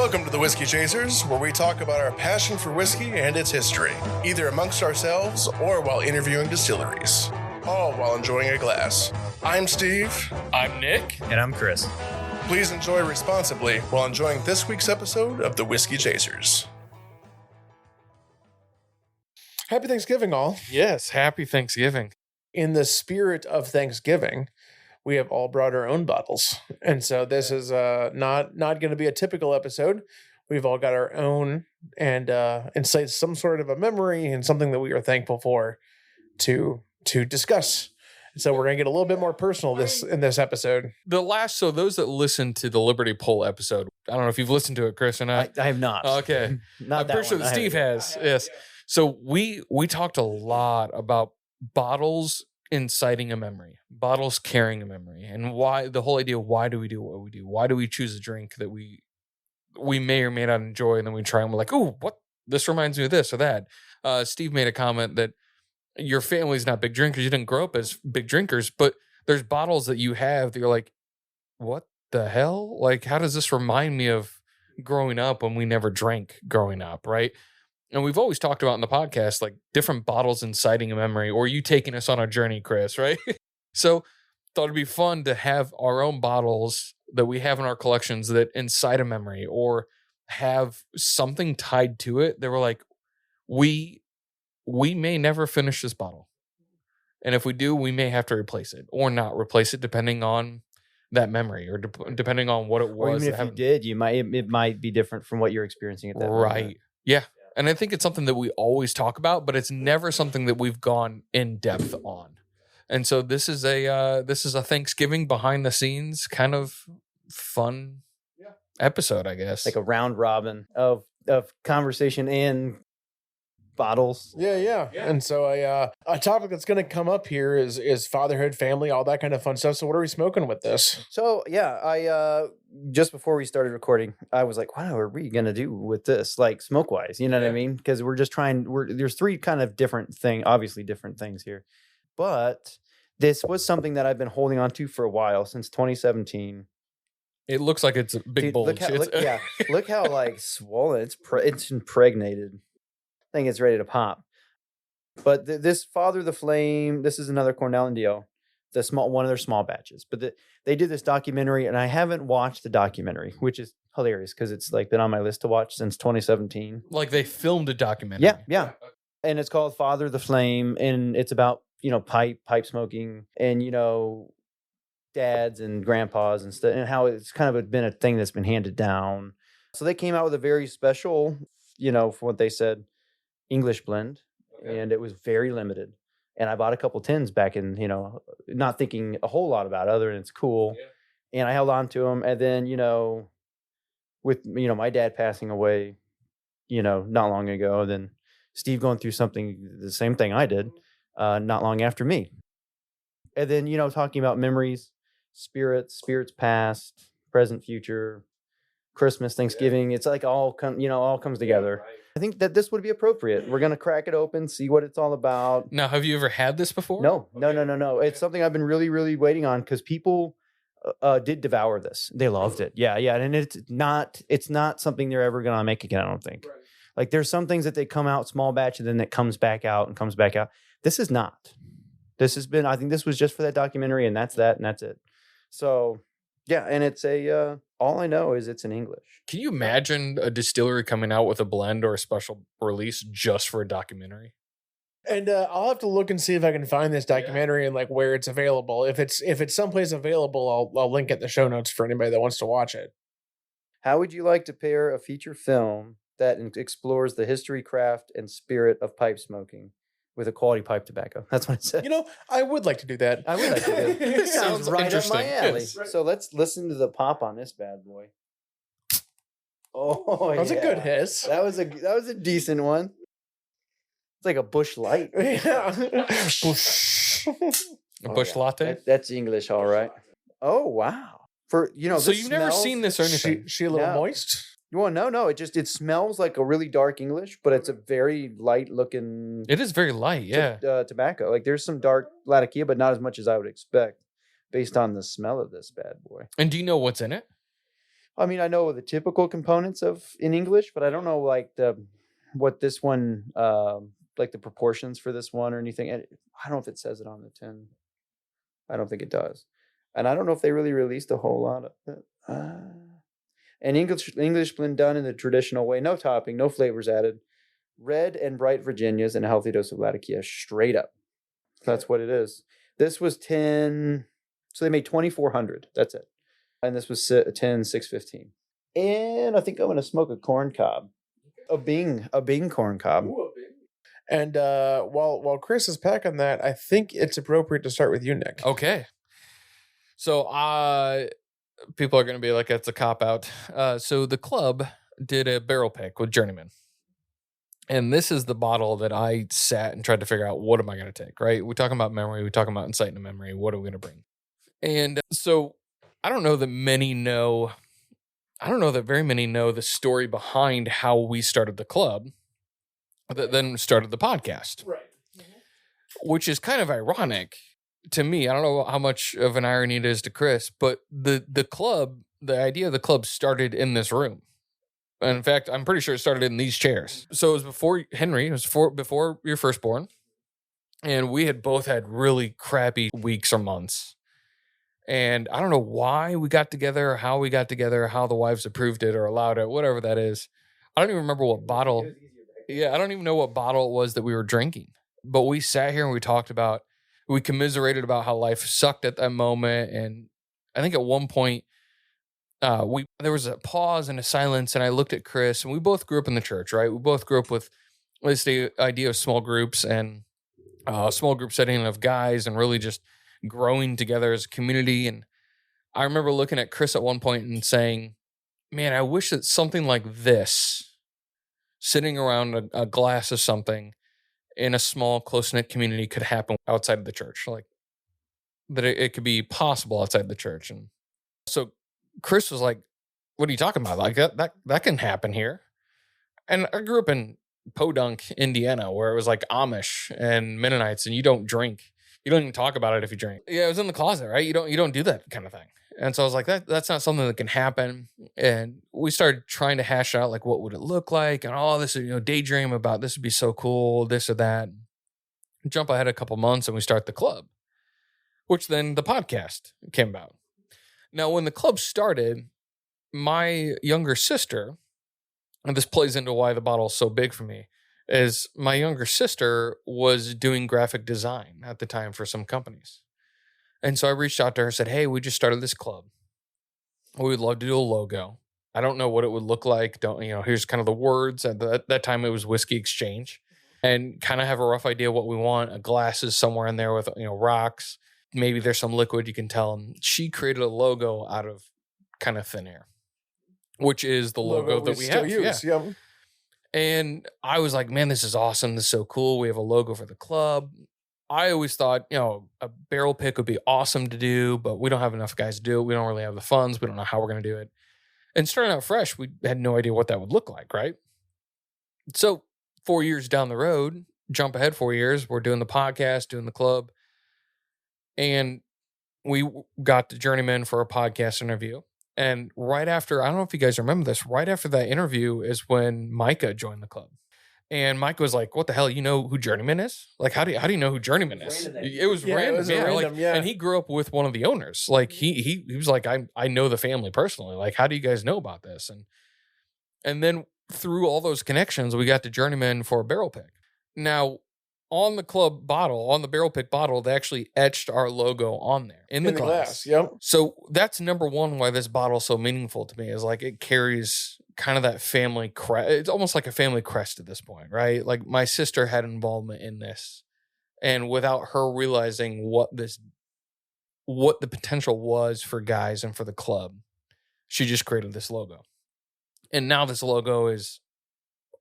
Welcome to the Whiskey Chasers, where we talk about our passion for whiskey and its history, either amongst ourselves or while interviewing distilleries, all while enjoying a glass. I'm Steve. I'm Nick. And I'm Chris. Please enjoy responsibly while enjoying this week's episode of the Whiskey Chasers. Happy Thanksgiving, all. Yes, happy Thanksgiving. In the spirit of Thanksgiving, we have all brought our own bottles. And so this is not going to be a typical episode. We've all got our own and incite some sort of a memory and something that we are thankful for to discuss. So we're going to get a little bit more personal in this episode. So those that listened to the Liberty Poll episode, I don't know if you've listened to it, Chris, or not. I have not. Oh, okay. Not I'm that pretty sure one. that Steve has. Yes. So we talked a lot about bottles inciting a memory, bottles carrying a memory, and why the whole idea of why do we do what we do? Why do we choose a drink that we may or may not enjoy, and then we try and we're like, oh, what? This reminds me of this or that. Steve made a comment that your family's not big drinkers. You didn't grow up as big drinkers, but there's bottles that you have that you're like, what the hell? Like, how does this remind me of growing up when we never drank growing up, right? And we've always talked about in the podcast, like different bottles inciting a memory, or you taking us on a journey, Chris, right? So thought it'd be fun to have our own bottles that we have in our collections that incite a memory or have something tied to it. They were like, we may never finish this bottle. And if we do, we may have to replace it or not replace it, depending on that memory or depending on what it was. Or even if you did, it might be different from what you're experiencing at that moment. Right. Yeah. And I think it's something that we always talk about, but it's never something that we've gone in depth on. And so this is a Thanksgiving behind the scenes kind of fun episode, I guess. Like a round robin of conversation and bottles. Yeah. And so a topic that's going to come up here is fatherhood, family, all that kind of fun stuff. So what are we smoking with this? So I just before we started recording, I was like, what are we going to do with this? Like smoke wise, you know what I mean? Because we're just there's three kind of different things here. But this was something that I've been holding on to for a while, since 2017. It looks like it's a big bulge. Look how like swollen it's impregnated. I think it's ready to pop. But this Father the Flame, this is another Cornell and Deihl, one of their small batches. But they did this documentary, and I haven't watched the documentary, which is hilarious because it's like been on my list to watch since 2017. Like they filmed a documentary. Yeah. And it's called Father the Flame, and it's about, pipe smoking and, dads and grandpas and stuff, and how it's kind of been a thing that's been handed down. So they came out with a very special, for what they said, English blend, and it was very limited. And I bought a couple tins back in, not thinking a whole lot about it other than it's cool. Yeah. And I held on to them. And then, with, my dad passing away, not long ago, then Steve going through the same thing I did, not long after me. And then, talking about memories, spirits past, present, future, Christmas, Thanksgiving. It's like all comes together. Right. I think that this would be appropriate. We're going to crack it open, see what it's all about. Now, have you ever had this before? No. It's something I've been really, really waiting on because people did devour this. They loved it. Yeah. And it's not something they're ever going to make again, I don't think. Right. Like there's some things that they come out small batch and then it comes back out and comes back out. This is not. I think this was just for that documentary, and that's that, and that's it. So, yeah, and it's all I know is it's in English. Can you imagine a distillery coming out with a blend or a special release just for a documentary? And I'll have to look and see if I can find this documentary and like where it's available. If it's someplace available, I'll link it in the show notes for anybody that wants to watch it. How would you like to pair a feature film that explores the history, craft, and spirit of pipe smoking with a quality pipe tobacco? That's what I said. I would like to do that. I would like to do that. Sounds right up my alley. Yes. So let's listen to the pop on this bad boy. Oh, that was a good hiss. That was a decent one. It's like a Bush Light. Yeah. A Bush latte? That's English, all right. Oh, wow. So you've never seen this or anything? She a little moist? Well, no. It smells like a really dark English, but it's a very light looking. It is very light, yeah. Tobacco. Like there's some dark Latakia, but not as much as I would expect based on the smell of this bad boy. And do you know what's in it? I mean, I know the typical components in English, but I don't know like what this one like the proportions for this one or anything. And I don't know if it says it on the tin. I don't think it does, and I don't know if they really released a whole lot of it. And English blend done in the traditional way, no topping, no flavors added. Red and bright Virginias and a healthy dose of Latakia, straight up. That's what it is. This was 10, so they made 2,400. That's it. And this was 10, 615. And I think I'm going to smoke a corn cob. A Bing corn cob. Ooh, a Bing. And while Chris is packing that, I think it's appropriate to start with you, Nick. Okay. So people are going to be like, it's a cop-out. So the club did a barrel pick with Journeyman. And this is the bottle that I sat and tried to figure out, what am I going to take, right? We're talking about memory. We're talking about inciting a memory. What are we going to bring? And so I don't know that very many know the story behind how we started the club that then started the podcast. Right. Which is kind of ironic to me. I don't know how much of an irony it is to Chris, but the idea of the club started in this room. And in fact, I'm pretty sure it started in these chairs. So it was before Henry, before your firstborn. And we had both had really crappy weeks or months. And I don't know why we got together, or how we got together, how the wives approved it or allowed it, whatever that is. I don't even remember what bottle. Yeah, I don't even know what bottle it was that we were drinking. But we sat here and we commiserated about how life sucked at that moment. And I think at one point, there was a pause and a silence, and I looked at Chris, and we both grew up in the church, right? We both grew up with the idea of small groups and a small group setting of guys and really just growing together as a community. And I remember looking at Chris at one point and saying, man, I wish that something like this, sitting around a glass of something in a small, close-knit community, could happen outside of the church. Like, that it could be possible outside the church. And so Chris was like, what are you talking about? Like that can happen here. And I grew up in Podunk, Indiana, where it was like Amish and Mennonites, and you don't drink. You don't even talk about it if you drink. Yeah, it was in the closet, right? You don't do that kind of thing. And so I was like, that's not something that can happen. And we started trying to hash out, like, what would it look like? And all this, daydream about this would be so cool, this or that. Jump ahead a couple months and we start the club, which then the podcast came about. Now, when the club started, my younger sister, and this plays into why the bottle is so big for me, is my younger sister was doing graphic design at the time for some companies. And so I reached out to her and said, hey, we just started this club. We would love to do a logo. I don't know what it would look like. Here's kind of the words. At that time, it was Whiskey Exchange. And kind of have a rough idea what we want. A glass is somewhere in there with, rocks. Maybe there's some liquid you can tell. And she created a logo out of kind of thin air, which is the logo that we still have. use. Yeah. Yep. And I was like, man, this is awesome. This is so cool. We have a logo for the club. I always thought, a barrel pick would be awesome to do, but we don't have enough guys to do it. We don't really have the funds. We don't know how we're going to do it. And starting out fresh, we had no idea what that would look like, right? So 4 years down the road, jump ahead 4 years, we're doing the podcast, doing the club. And we got the Journeyman for a podcast interview. And right after, I don't know if you guys remember this, right after that interview is when Micah joined the club. And Micah was like, what the hell? You know who Journeyman is? Like, how do you know who Journeyman is? It was random. It was random. And he grew up with one of the owners. Like he was like, I know the family personally. Like, how do you guys know about this? And then through all those connections, we got to Journeyman for a barrel pick. Now, on the club bottle, on the barrel pick bottle, they actually etched our logo on there in the glass. Yep. So that's number one why this bottle is so meaningful to me, is like it carries kind of that family crest. It's almost like a family crest at this point, right? Like my sister had involvement in this, and without her realizing what the potential was for guys and for the club, she just created this logo. And now this logo is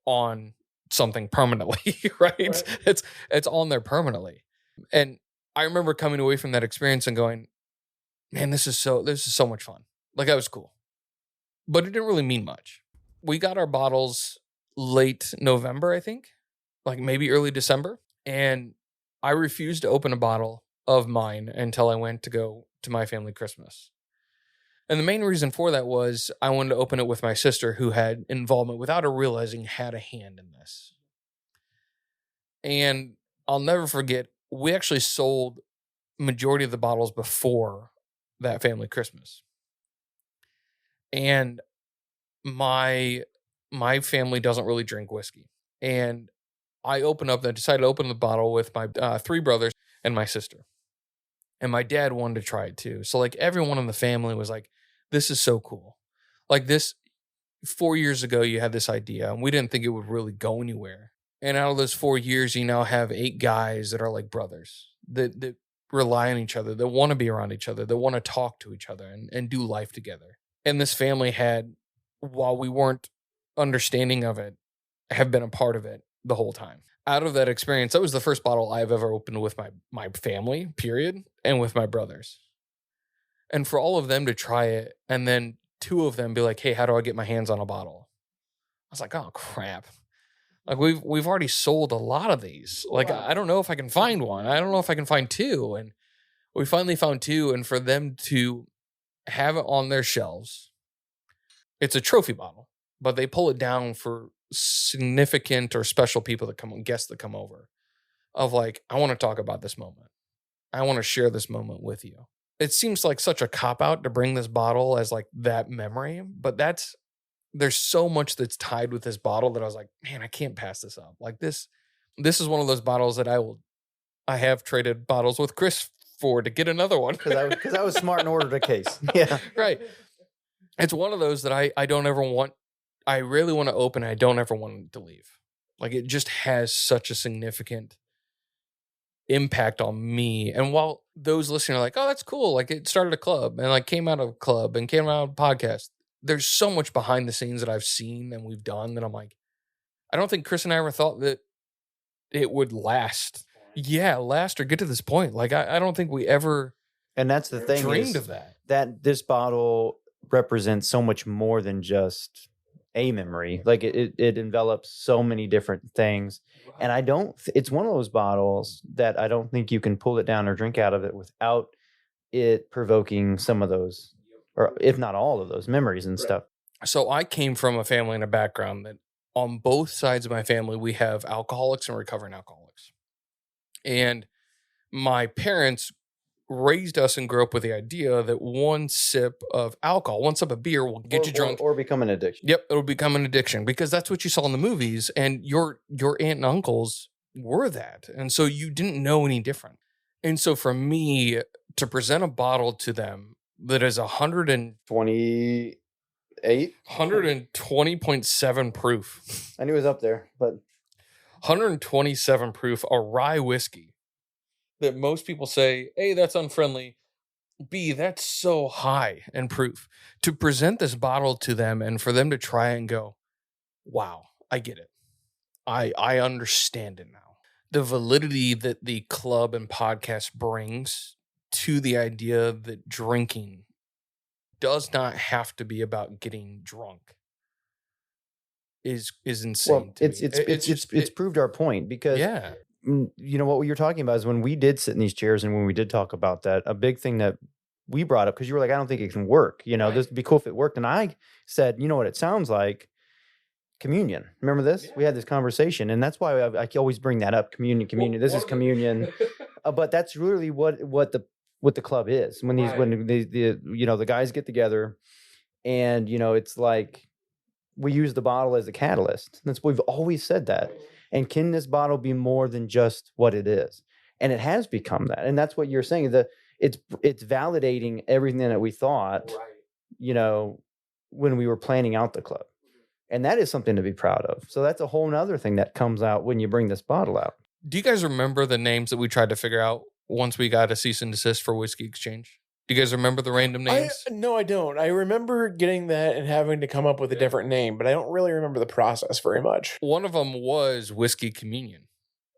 on something permanently, right? It's on there permanently. And I remember coming away from that experience and going, man, this is so much fun. Like, that was cool. But it didn't really mean much. We got our bottles late November, I think, like maybe early December. And I refused to open a bottle of mine until I went to go to my family Christmas. And the main reason for that was I wanted to open it with my sister, who had involvement without her realizing had a hand in this. And I'll never forget, we actually sold majority of the bottles before that family Christmas. And my family doesn't really drink whiskey. And I decided to open the bottle with my 3 brothers and my sister. And my dad wanted to try it too. So like everyone in the family was like, this is so cool. Like this, 4 years ago, you had this idea and we didn't think it would really go anywhere. And out of those 4 years, you now have 8 guys that are like brothers that rely on each other, that want to be around each other, that want to talk to each other and do life together. And this family had, while we weren't understanding of it, have been a part of it the whole time. Out of that experience, that was the first bottle I've ever opened with my family, period, and with my brothers. And for all of them to try it, and then 2 of them be like, hey, how do I get my hands on a bottle? I was like, oh, crap. Like, we've already sold a lot of these. Like, I don't know if I can find one. I don't know if I can find 2. And we finally found 2, and for them to have it on their shelves, it's a trophy bottle, but they pull it down for significant or special people that come, guests that come over, of like, I want to talk about this moment. I want to share this moment with you. It seems like such a cop-out to bring this bottle as like that memory, but there's so much that's tied with this bottle that I was like, man, I can't pass this up. Like this is one of those bottles that I have traded bottles with Chris for to get another one. Because I was smart and ordered a case. Yeah. Right. It's one of those that I don't ever want. I really want to open. I don't ever want it to leave. Like it just has such a significant impact on me. And while those listening are like, oh, that's cool. Like it started a club and like came out of a club and came out of a podcast. There's so much behind the scenes that I've seen and we've done that I'm like, I don't think Chris and I ever thought that it would last. Yeah, last or get to this point. Like I don't think we ever and that's the thing dreamed of that this bottle represents so much more than just a memory. Like it envelops so many different things. And it's one of those bottles that I don't think you can pull it down or drink out of it without it provoking some of those, or if not all of those memories and stuff. So I came from a family and a background that on both sides of my family, we have alcoholics and recovering alcoholics. And my parents raised us and grew up with the idea that one sip of alcohol, one sip of beer will get you drunk. Or become an addiction. Yep, it'll become an addiction because that's what you saw in the movies. And your aunt and uncles were that. And so you didn't know any different. And so for me to present a bottle to them that is 120.7 proof. I knew it was up there, but 127 proof, a rye whiskey that most people say, A, that's unfriendly. B, that's so high in proof. To present this bottle to them and for them to try and go, wow, I get it. I understand it now. The validity that the club and podcast brings to the idea that drinking does not have to be about getting drunk is insane. Well, it's proved our point because you know what you're talking about is when we did sit in these chairs and when we did talk about that, a big thing that we brought up, because you were like, I don't think it can work. You know, This would be cool if it worked. And I said, you know what it sounds like? Communion. Remember this? Yeah. We had this conversation, and that's why I always bring that up. Communion. This is communion. But that's really what the club is. When the guys get together, and it's like we use the bottle as a catalyst. That's we've always said that. And can this bottle be more than just what it is? And it has become that. And that's what you're saying. It's validating everything that we thought, when we were planning out the club. And that is something to be proud of. So that's a whole nother thing that comes out when you bring this bottle out. Do you guys remember the names that we tried to figure out once we got a cease and desist for Whiskey Exchange? Do you guys remember the random names? No, I don't. I remember getting that and having to come up with a different name, but I don't really remember the process very much. One of them was Whiskey Communion.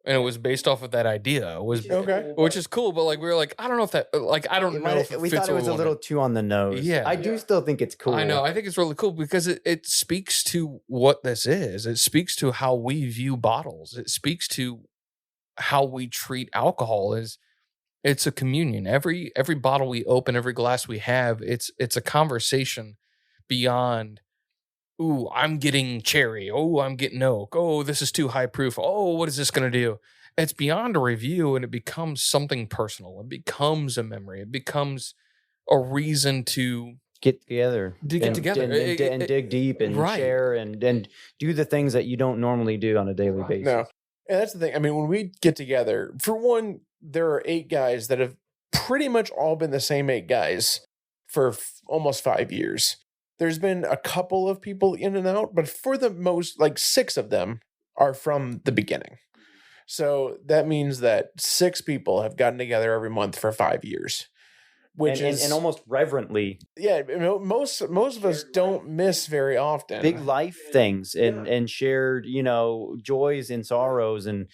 And it was based off of that idea. It was okay, which is cool. But we were like, I don't know if that, I don't know if it we fits thought it was a little too on the nose. Yeah, I do still think it's cool. I know. I think it's really cool because it speaks to what this is. It speaks to how we view bottles. It speaks to how we treat alcohol. Is It's a communion. Every bottle we open, every glass we have, it's a conversation beyond, ooh, I'm getting cherry. Oh, I'm getting oak. Oh, this is too high proof. Oh, what is this going to do? It's beyond a review, and it becomes something personal. It becomes a memory. It becomes a reason to get together, and dig deep and share and do the things that you don't normally do on a daily basis. No, and that's the thing. I mean, when we get together, for one, there are 8 guys that have pretty much all been the same 8 guys for almost 5 years. There's been a couple of people in and out, but for the most, like 6 of them are from the beginning. So that means that 6 people have gotten together every month for 5 years, which is almost reverently. Yeah, most of us don't miss very often. Big life things and shared, joys and sorrows and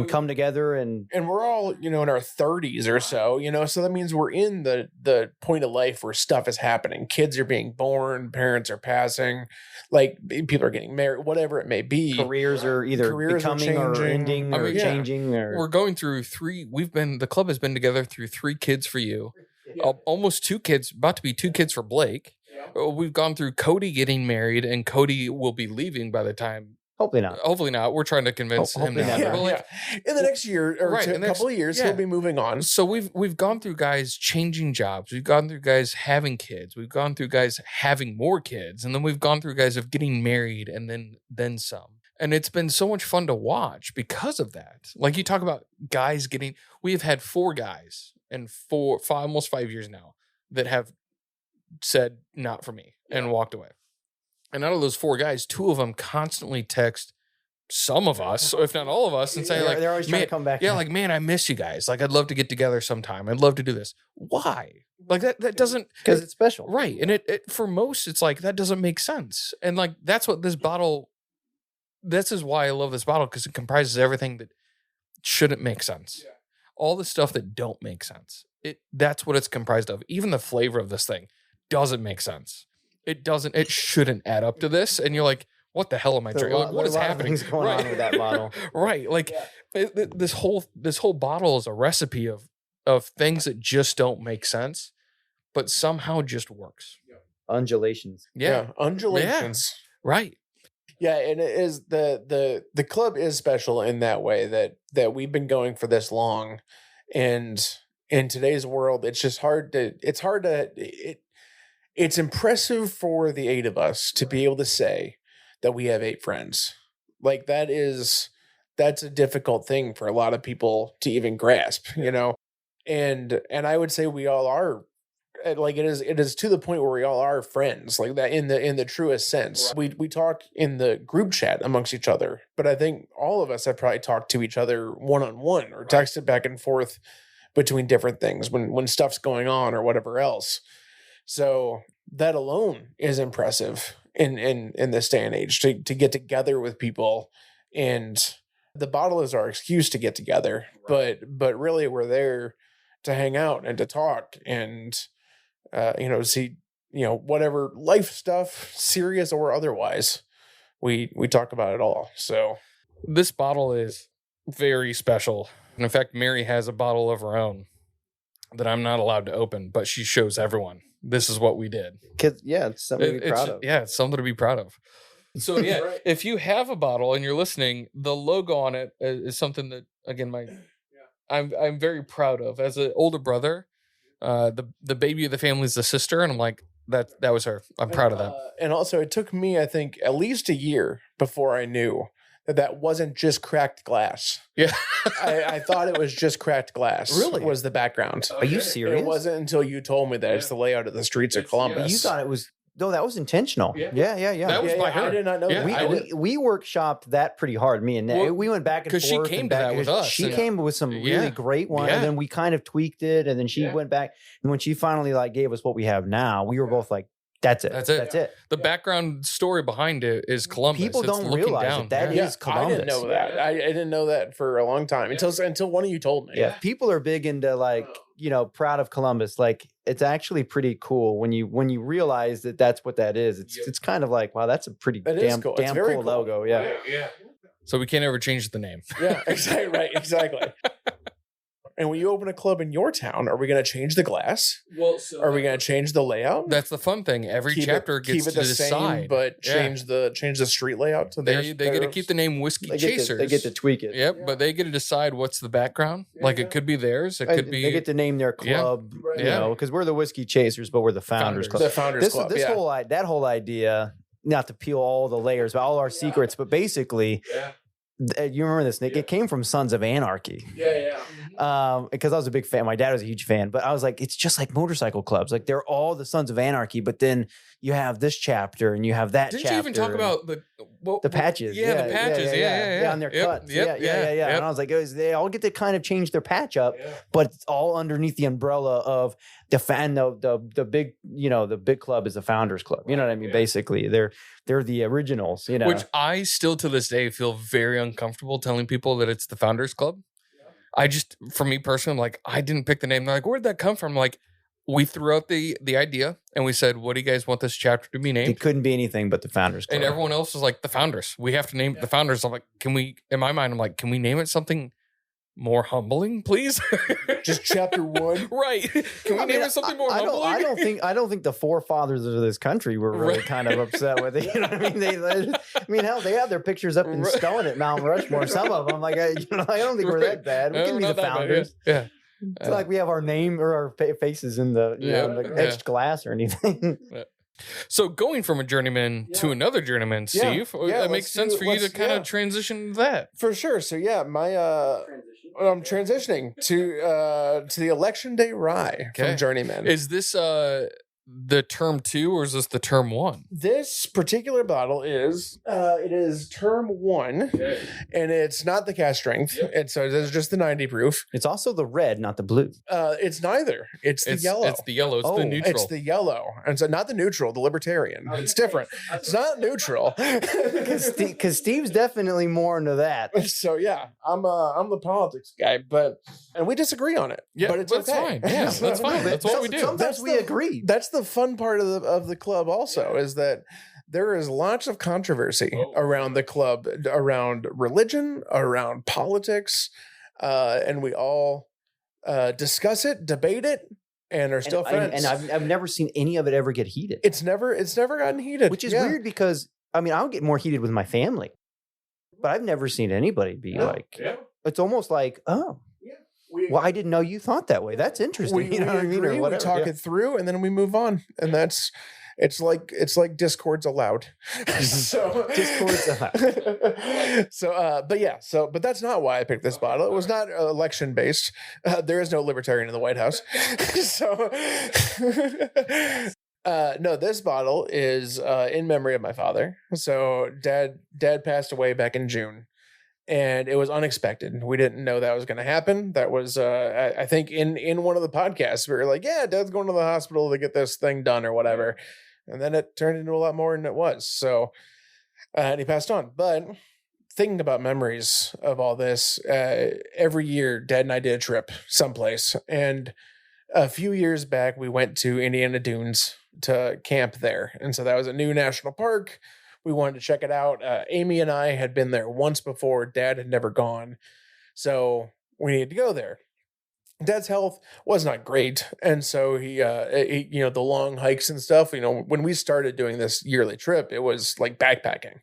come together and we're all, in our 30s or so, so that means we're in the point of life where stuff is happening. Kids are being born, parents are passing, like people are getting married, whatever it may be. Careers are either becoming or ending or changing. Or we're going through 3. The club has been together through 3 kids for you. Almost 2 kids, about to be 2 kids for Blake. We've gone through Cody getting married, and Cody will be leaving by the time. Hopefully not. We're trying to convince him now. In the next year or a couple of years, he'll be moving on. So we've gone through guys changing jobs. We've gone through guys having kids. We've gone through guys having more kids, and then we've gone through guys of getting married, and then some. And it's been so much fun to watch because of that. Like you talk about guys getting. We have had 4 guys. And almost 5 years now that have said not for me and walked away. And out of those 4 guys, 2 of them constantly text some of us, if not all of us, and say they're always trying to come back. Yeah, like, man, I miss you guys. Like, I'd love to get together sometime. I'd love to do this. Why? Like that doesn't, because it's special, right? And it for most, it's like that doesn't make sense. And like that's what this bottle. This is why I love this bottle, because it comprises everything that shouldn't make sense. Yeah. All the stuff that don't make sense. That's what it's comprised of. Even the flavor of this thing doesn't make sense. It shouldn't add up to this. And you're like, what the hell am I drinking? Like, what is happening? Things going on with that bottle. Right. Like this whole bottle is a recipe of things that just don't make sense, but somehow just works. Undulations. Yeah. Undulations. Yeah. Right. Yeah, and it is the club is special in that way that we've been going for this long, and in today's world, it's impressive for the 8 of us to be able to say that we have 8 friends. Like that's a difficult thing for a lot of people to even grasp, and I would say we all are. Like it is to the point where we all are friends, like that in the truest sense. Right. We talk in the group chat amongst each other, but I think all of us have probably talked to each other one-on-one or texted back and forth between different things when stuff's going on or whatever else. So that alone is impressive in this day and age to get together with people, and the bottle is our excuse to get together. Right. But really we're there to hang out and to talk and see, whatever life stuff, serious or otherwise, we talk about it all. So this bottle is very special. And in fact, Mary has a bottle of her own that I'm not allowed to open, but she shows everyone this is what we did. It's something to be proud of. Yeah, it's something to be proud of. So yeah, right. If you have a bottle and you're listening, the logo on it is something that, again, I'm very proud of. As an older brother, the baby of the family is the sister, and I'm like, that was her. I'm proud of that. And also, it took me, I think, at least a year before I knew that wasn't just cracked glass. Yeah. I thought it was just cracked glass. Really? Was the background. Are you serious? It wasn't until you told me that it's the layout of the streets of Columbus. You thought it was... No, that was intentional. Yeah. That was by her. I did not know that. We workshopped that pretty hard, me and Ned. Well, we went back and forth. Because she came to that with us. She came with some really great one, and then we kind of tweaked it, and then she went back. And when she finally gave us what we have now, we were both like, that's it. That's it. The background story behind it is Columbus. People don't realize that is Columbus. I didn't know that. I didn't know that for a long time until one of you told me. Yeah. People are big into proud of Columbus. Like, it's actually pretty cool when you realize that that's what that is. It's kind of like, wow, that's a pretty damn cool logo. Yeah. So we can't ever change the name. Yeah, exactly. Right. Exactly. And when you open a club in your town, are we going to change the glass? Well, Are we going to change the layout? That's the fun thing. Every chapter gets to decide, but change the street layout to they get to keep the name Whiskey Chasers. They get to tweak it. Yep, but they get to decide what's the background. Like it could be theirs. It could be. They get to name their club. You know, because we're the Whiskey Chasers, but we're the Founders Club. The Founders Club. That whole idea. Not to peel all the layers, but all our secrets, but basically, you remember this, Nick? It came from Sons of Anarchy. Because I was a big fan. My dad was a huge fan, but I was like, it's just like motorcycle clubs. Like they're all the Sons of Anarchy, but then you have this chapter and you have that chapter. Didn't you even talk about the patches? Yeah, the patches. Yeah, on their cuts. Yeah. And I was like, they all get to kind of change their patch up, but it's all underneath the umbrella of the big, the big club is the Founders Club. You know what I mean? Basically, they're the originals. Which I still to this day feel very uncomfortable telling people that it's the Founders Club. I just, for me personally, I'm like, I didn't pick the name. They're like, where'd that come from? I'm like, we threw out the idea and we said, what do you guys want this chapter to be named? It couldn't be anything but the Founders Club. And everyone else was like, the Founders. We have to name it the Founders. I'm like, in my mind, I'm like, can we name it something more humbling, please? Just chapter 1. Right. Can we name it something more humbling? I don't think the forefathers of this country were really kind of upset with it. You know what I mean? Hell, they have their pictures up in stone at Mount Rushmore. Some of them, like, I don't think we're that bad. We can be the Founders. Yeah. It's like we have our name or our faces in the etched glass or anything. So going from a journeyman to another journeyman, Steve, it makes sense for you to kind of transition to that. For sure. So I'm transitioning to the Election Day Rye from Journeyman. Is this the term 2 or is this the term 1? This particular bottle is it is term 1, and it's not the cast strength, and so it's just the 90 proof. It's also the red, not the blue. It's neither. It's the yellow. It's the yellow. It's the neutral. It's the yellow, and so not the neutral, the libertarian. It's different. It's not neutral. Because Steve's definitely more into that. So yeah, I'm the politics guy, and we disagree on it. Yeah, but it's that's fine. Yeah, that's fine. That's what we do. Sometimes we agree. That's the fun part of the club also, is that there is lots of controversy around the club, around religion, around politics, and we all discuss it, debate it, and are still friends. And I've never seen any of it ever get heated. It's never gotten heated, which is weird because I'll get more heated with my family, but I've never seen anybody be it's almost like, well, I didn't know you thought that way. That's interesting. You know what I mean? We talk it through, and then we move on, and it's like discord's allowed. So discord's allowed. But that's not why I picked this bottle. It was not election based. There is no libertarian in the White House. So no, this bottle is in memory of my father. So dad passed away back in June. And it was unexpected. We didn't know that was going to happen. That was, I think, in one of the podcasts, we were like, yeah, Dad's going to the hospital to get this thing done or whatever. And then it turned into a lot more than it was. So, and he passed on. But thinking about memories of all this, every year, Dad and I did a trip someplace. And a few years back, we went to Indiana Dunes to camp there. And so that was a new national park. We wanted to check it out. Amy and I had been there once before. Dad had never gone. So we needed to go there. Dad's health was not great. And so he the long hikes and stuff, when we started doing this yearly trip, it was like backpacking.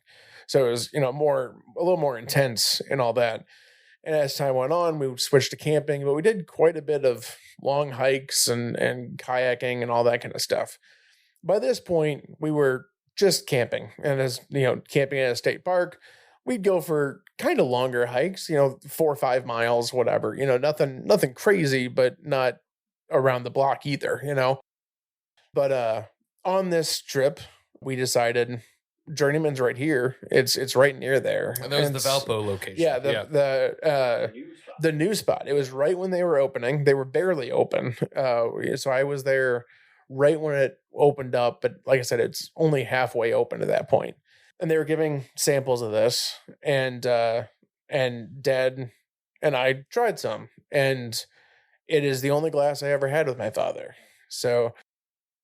So it was, a little more intense and all that. And as time went on, we switched to camping, but we did quite a bit of long hikes and kayaking and all that kind of stuff. By this point, we were just camping, and as camping at a state park, we'd go for kind of longer hikes, 4 or 5 miles, whatever, nothing crazy, but not around the block either, but on this trip we decided Journeyman's right here. It's right near there, and that was the Valpo location. Yeah, the new spot. It was right when they were opening. They were barely open, so I was there right when it opened up, but like I said, it's only halfway open at that point. And they were giving samples of this, and Dad and I tried some, and it is the only glass I ever had with my father. So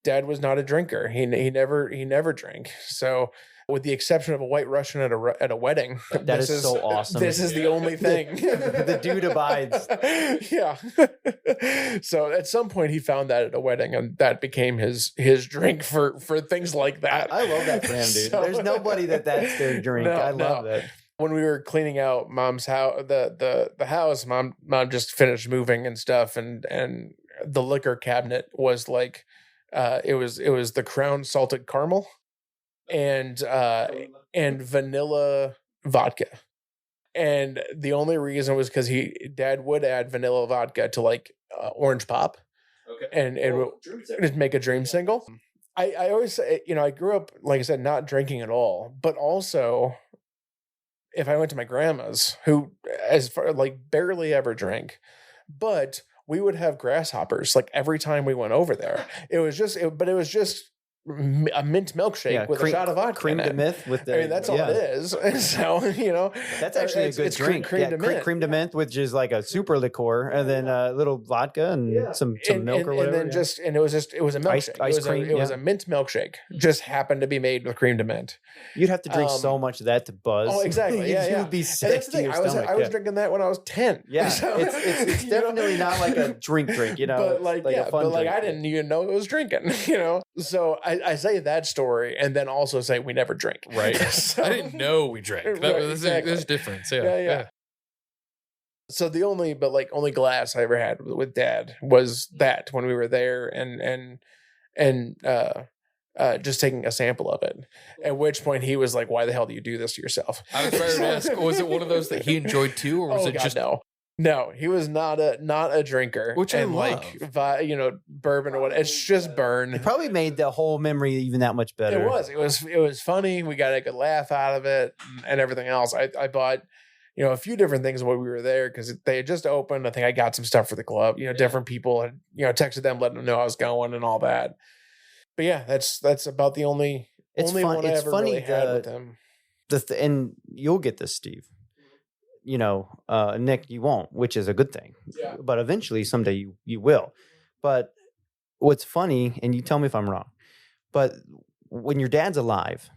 Dad was not a drinker. He never drank. So with the exception of a White Russian at a wedding. That is so awesome. This is the only thing. The dude abides. Yeah. So at some point he found that at a wedding, and that became his drink for things like that. I love that for him, dude. So- There's nobody that's their drink. I love that. When we were cleaning out mom's house, the house, mom just finished moving and stuff, and the liquor cabinet was like, it was the Crown salted caramel, and vanilla vodka, and the only reason was because Dad would add vanilla vodka to like orange pop, and it would make a dream single. I always say, I grew up, like I said, not drinking at all, but also, if I went to my grandma's, who as far like barely ever drank, but we would have grasshoppers like every time we went over there. It was just a mint milkshake with a shot of vodka. Cream de mint with the. I mean, that's all it is. And so, that's actually a good drink. Cream de mint, which is like a super liqueur, and then a little vodka and some milk or whatever. And then it was a milkshake. Ice cream. It was a mint milkshake, just happened to be made with cream de mint. You'd have to drink so much of that to buzz. Oh, exactly. Yeah, You'd be sick. That's the thing. I was drinking that when I was 10. Yeah, So, it's definitely not like a drink, But like a fun drink. I didn't even know it was drinking. So I say that story and then also say we never drink. Right. So, I didn't know we drank. There's a difference. Yeah. So the only glass I ever had with Dad was that when we were there and just taking a sample of it. At which point he was like, "Why the hell do you do this to yourself?" I was trying to ask, was it one of those that he enjoyed too, or was it just No, he was not a drinker, which I love. Like bourbon or what. It's just burn. It probably made the whole memory even that much better. It was funny. We got a good laugh out of it and everything else. I bought a few different things while we were there because they had just opened. I think I got some stuff for the club. Different people had texted them, letting them know I was going and all that. But yeah, that's about the only one I ever really had with him. And you'll get this, Steve. Nick, you won't, which is a good thing. Yeah. But eventually, someday you will. But what's funny, and you tell me if I'm wrong, but when your dad's alive,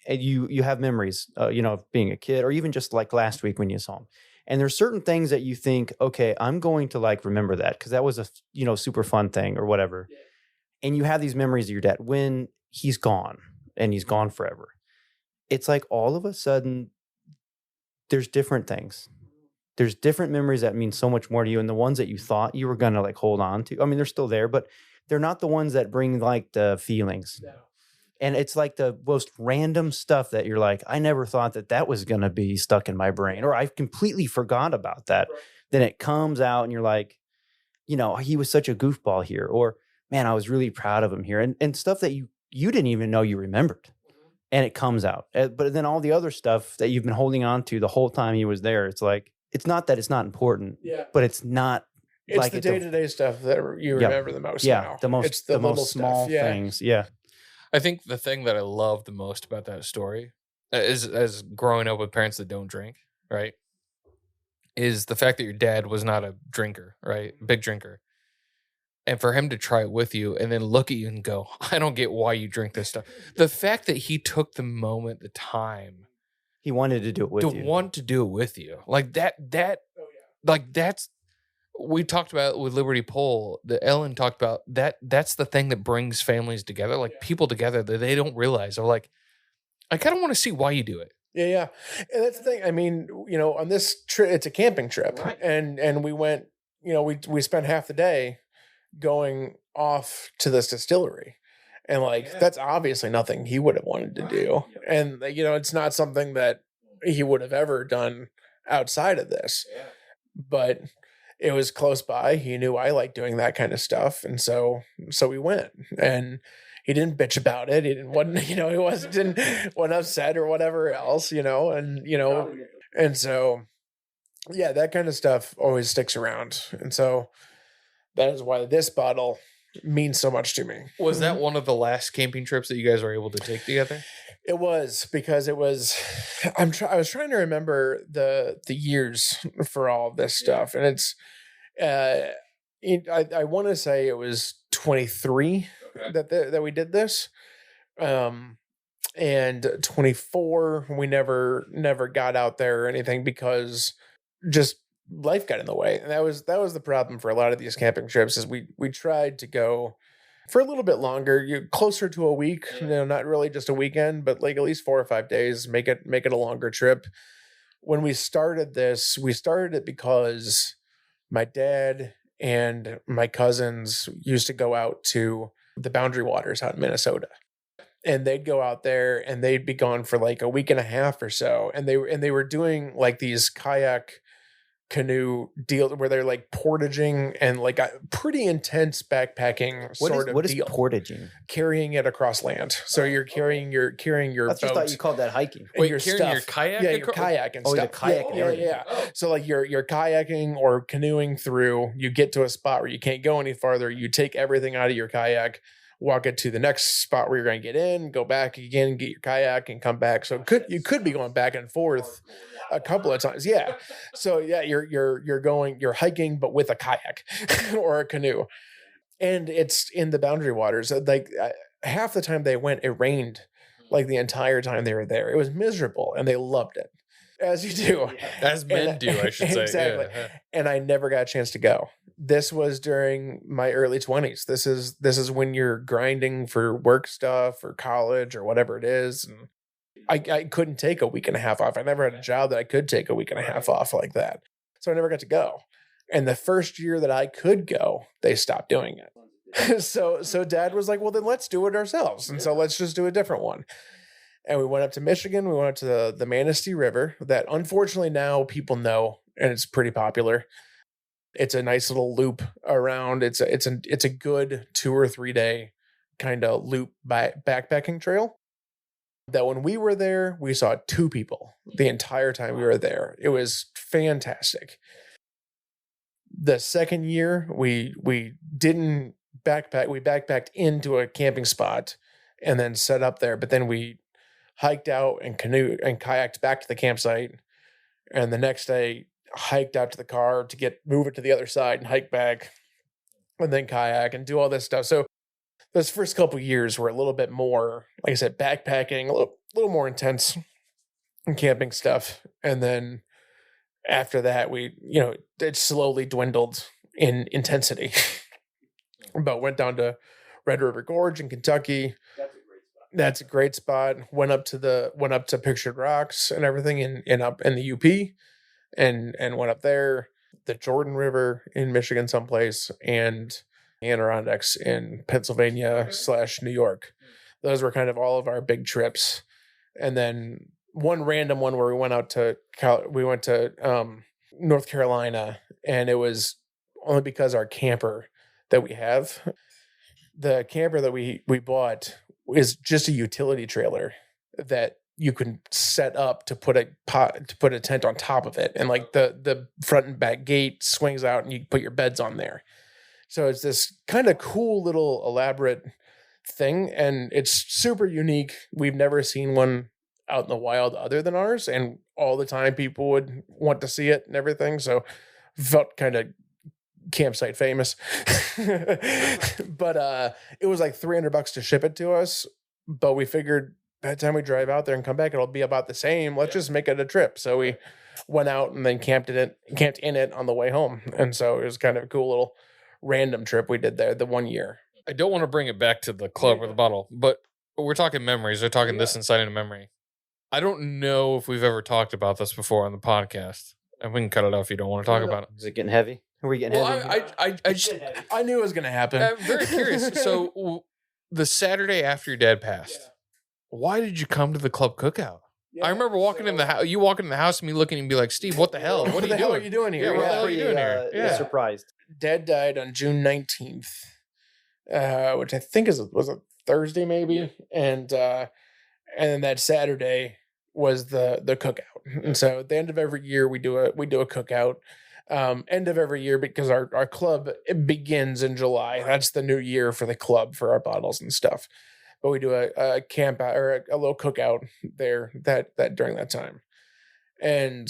and you have memories, of being a kid, or even just like last week when you saw him, and there's certain things that you think, okay, I'm going to like remember that because that was a super fun thing or whatever, and you have these memories of your dad when he's gone and he's gone forever. It's like all of a sudden, there's different things. There's different memories that mean so much more to you. And the ones that you thought you were going to like hold on to, I mean, they're still there, but they're not the ones that bring like the feelings. No. And it's like the most random stuff that you're like, I never thought that was going to be stuck in my brain, or I completely forgot about that. Right. Then it comes out and you're like, he was such a goofball here, or man, I was really proud of him here. And stuff that you didn't even know you remembered. And it comes out. But then all the other stuff that you've been holding on to the whole time he was there, it's like, it's not that it's not important, but it's not. It's like the day-to-day stuff that you remember the most. Yeah, now. It's the most small things. Yeah. I think the thing that I love the most about that story is, as growing up with parents that don't drink, right, is the fact that your dad was not a drinker, right, big drinker. And for him to try it with you and then look at you and go, I don't get why you drink this stuff. The fact that he took the moment, the time. He wanted to do it with you. To want to do it with you. Like like that's, we talked about with Liberty Pole, that Ellen talked about, that's the thing that brings families together, like people together that they don't realize. They're like, I kind of want to see why you do it. Yeah. And that's the thing. I mean, on this trip, it's a camping trip. Right. And we went, we spent half the day going off to this distillery, and that's obviously nothing he would have wanted to do. And it's not something that he would have ever done outside of this, but it was close by. He knew I liked doing that kind of stuff. And so we went, and he didn't bitch about it. He wasn't upset or whatever else, and so, yeah, that kind of stuff always sticks around. And so that is why this bottle means so much to me. Was that one of the last camping trips that you guys were able to take together? It was, because it was. I was trying to remember the years for all of this stuff, and it's. I want to say it was 23 that we did this. And 24, we never got out there or anything because just life got in the way. And that was the problem for a lot of these camping trips is we tried to go for a little bit longer, closer to a week, not really just a weekend, but like at least 4 or 5 days, make it a longer trip. When we started this, we started it because my dad and my cousins used to go out to the Boundary Waters out in Minnesota. And they'd go out there and they'd be gone for like a week and a half or so. And they were doing like these kayak canoe deal where they're like portaging and like a pretty intense backpacking What is deal. portaging? Carrying it across land. So you're carrying your I just boat. thought you called that hiking. And Wait, your carrying stuff. your kayak? Yeah, your kayak and Oh, the stuff. kayak Yeah. area. So like you're kayaking or canoeing through, you get to a spot where you can't go any farther. You take everything out of your kayak, walk it to the next spot where you're going to get in, go back again, get your kayak and come back. So you could be going back and forth a couple of times. Yeah. So yeah, you're hiking, but with a kayak or a canoe. And it's in the Boundary Waters. Like half the time they went, it rained like the entire time they were there. It was miserable and they loved it. As you do. As men do, I should say. Exactly. Yeah. And I never got a chance to go. This was during my early 20s. This is when you're grinding for work stuff or college or whatever it is. And I couldn't take a week and a half off. I never had a job that I could take a week and a half off like that. So I never got to go. And the first year that I could go, they stopped doing it. So Dad was like, well, then let's do it ourselves. And so let's just do a different one. And we went up to Michigan. We went up to the Manistee River that unfortunately now people know, and it's pretty popular. It's a nice little loop around. It's a good 2 or 3 day kind of loop backpacking trail that when we were there, we saw 2 people the entire time we were there. It was fantastic. The second year we didn't backpack. We backpacked into a camping spot and then set up there, but then we hiked out and kayaked back to the campsite. And the next day hiked out to the car to move it to the other side and hike back and then kayak and do all this stuff. So those first couple of years were a little bit more, like I said, backpacking, a little more intense and camping stuff. And then after that, it slowly dwindled in intensity, but went down to Red River Gorge in Kentucky. That's a great spot. Went up to Pictured Rocks and everything in up in the UP and went up there, the Jordan River in Michigan someplace, and Adirondacks in Pennsylvania / New York. Those were kind of all of our big trips. And then one random one where we went to North Carolina, and it was only because our camper that we have, the camper that we bought is just a utility trailer that you can set up to put a tent on top of it, and like the front and back gate swings out and you put your beds on there. So it's this kind of cool little elaborate thing, and it's super unique. We've never seen one out in the wild other than ours, and all the time people would want to see it and everything. So felt kind of campsite famous. But it was like $300 to ship it to us, but we figured by the time we drive out there and come back it'll be about the same. Let's just make it a trip. So we went out and then camped in it on the way home. And so it was kind of a cool little random trip we did there the one year. I don't want to bring it back to the club or the bottle, but we're talking memories. We're talking this inside in a memory. I don't know if we've ever talked about this before on the podcast, and we can cut it off if you don't want to talk about it. Is it getting heavy? Are we getting heavy? I knew it was going to happen. I'm very curious. So the Saturday after your dad passed, why did you come to the club cookout? I remember walking in the house. You walking in the house and me looking and be like, "Steve, what the hell? What are you doing? Are you doing here? Yeah, what the hell are you doing here?" Yeah, surprised. Dad died on June 19th, which I think was a Thursday maybe, and then that Saturday was the cookout. And so at the end of every year we do a cookout. End of every year, because our club, it begins in July. That's the new year for the club for our bottles and stuff. But we do a camp out or a little cookout there that during that time. And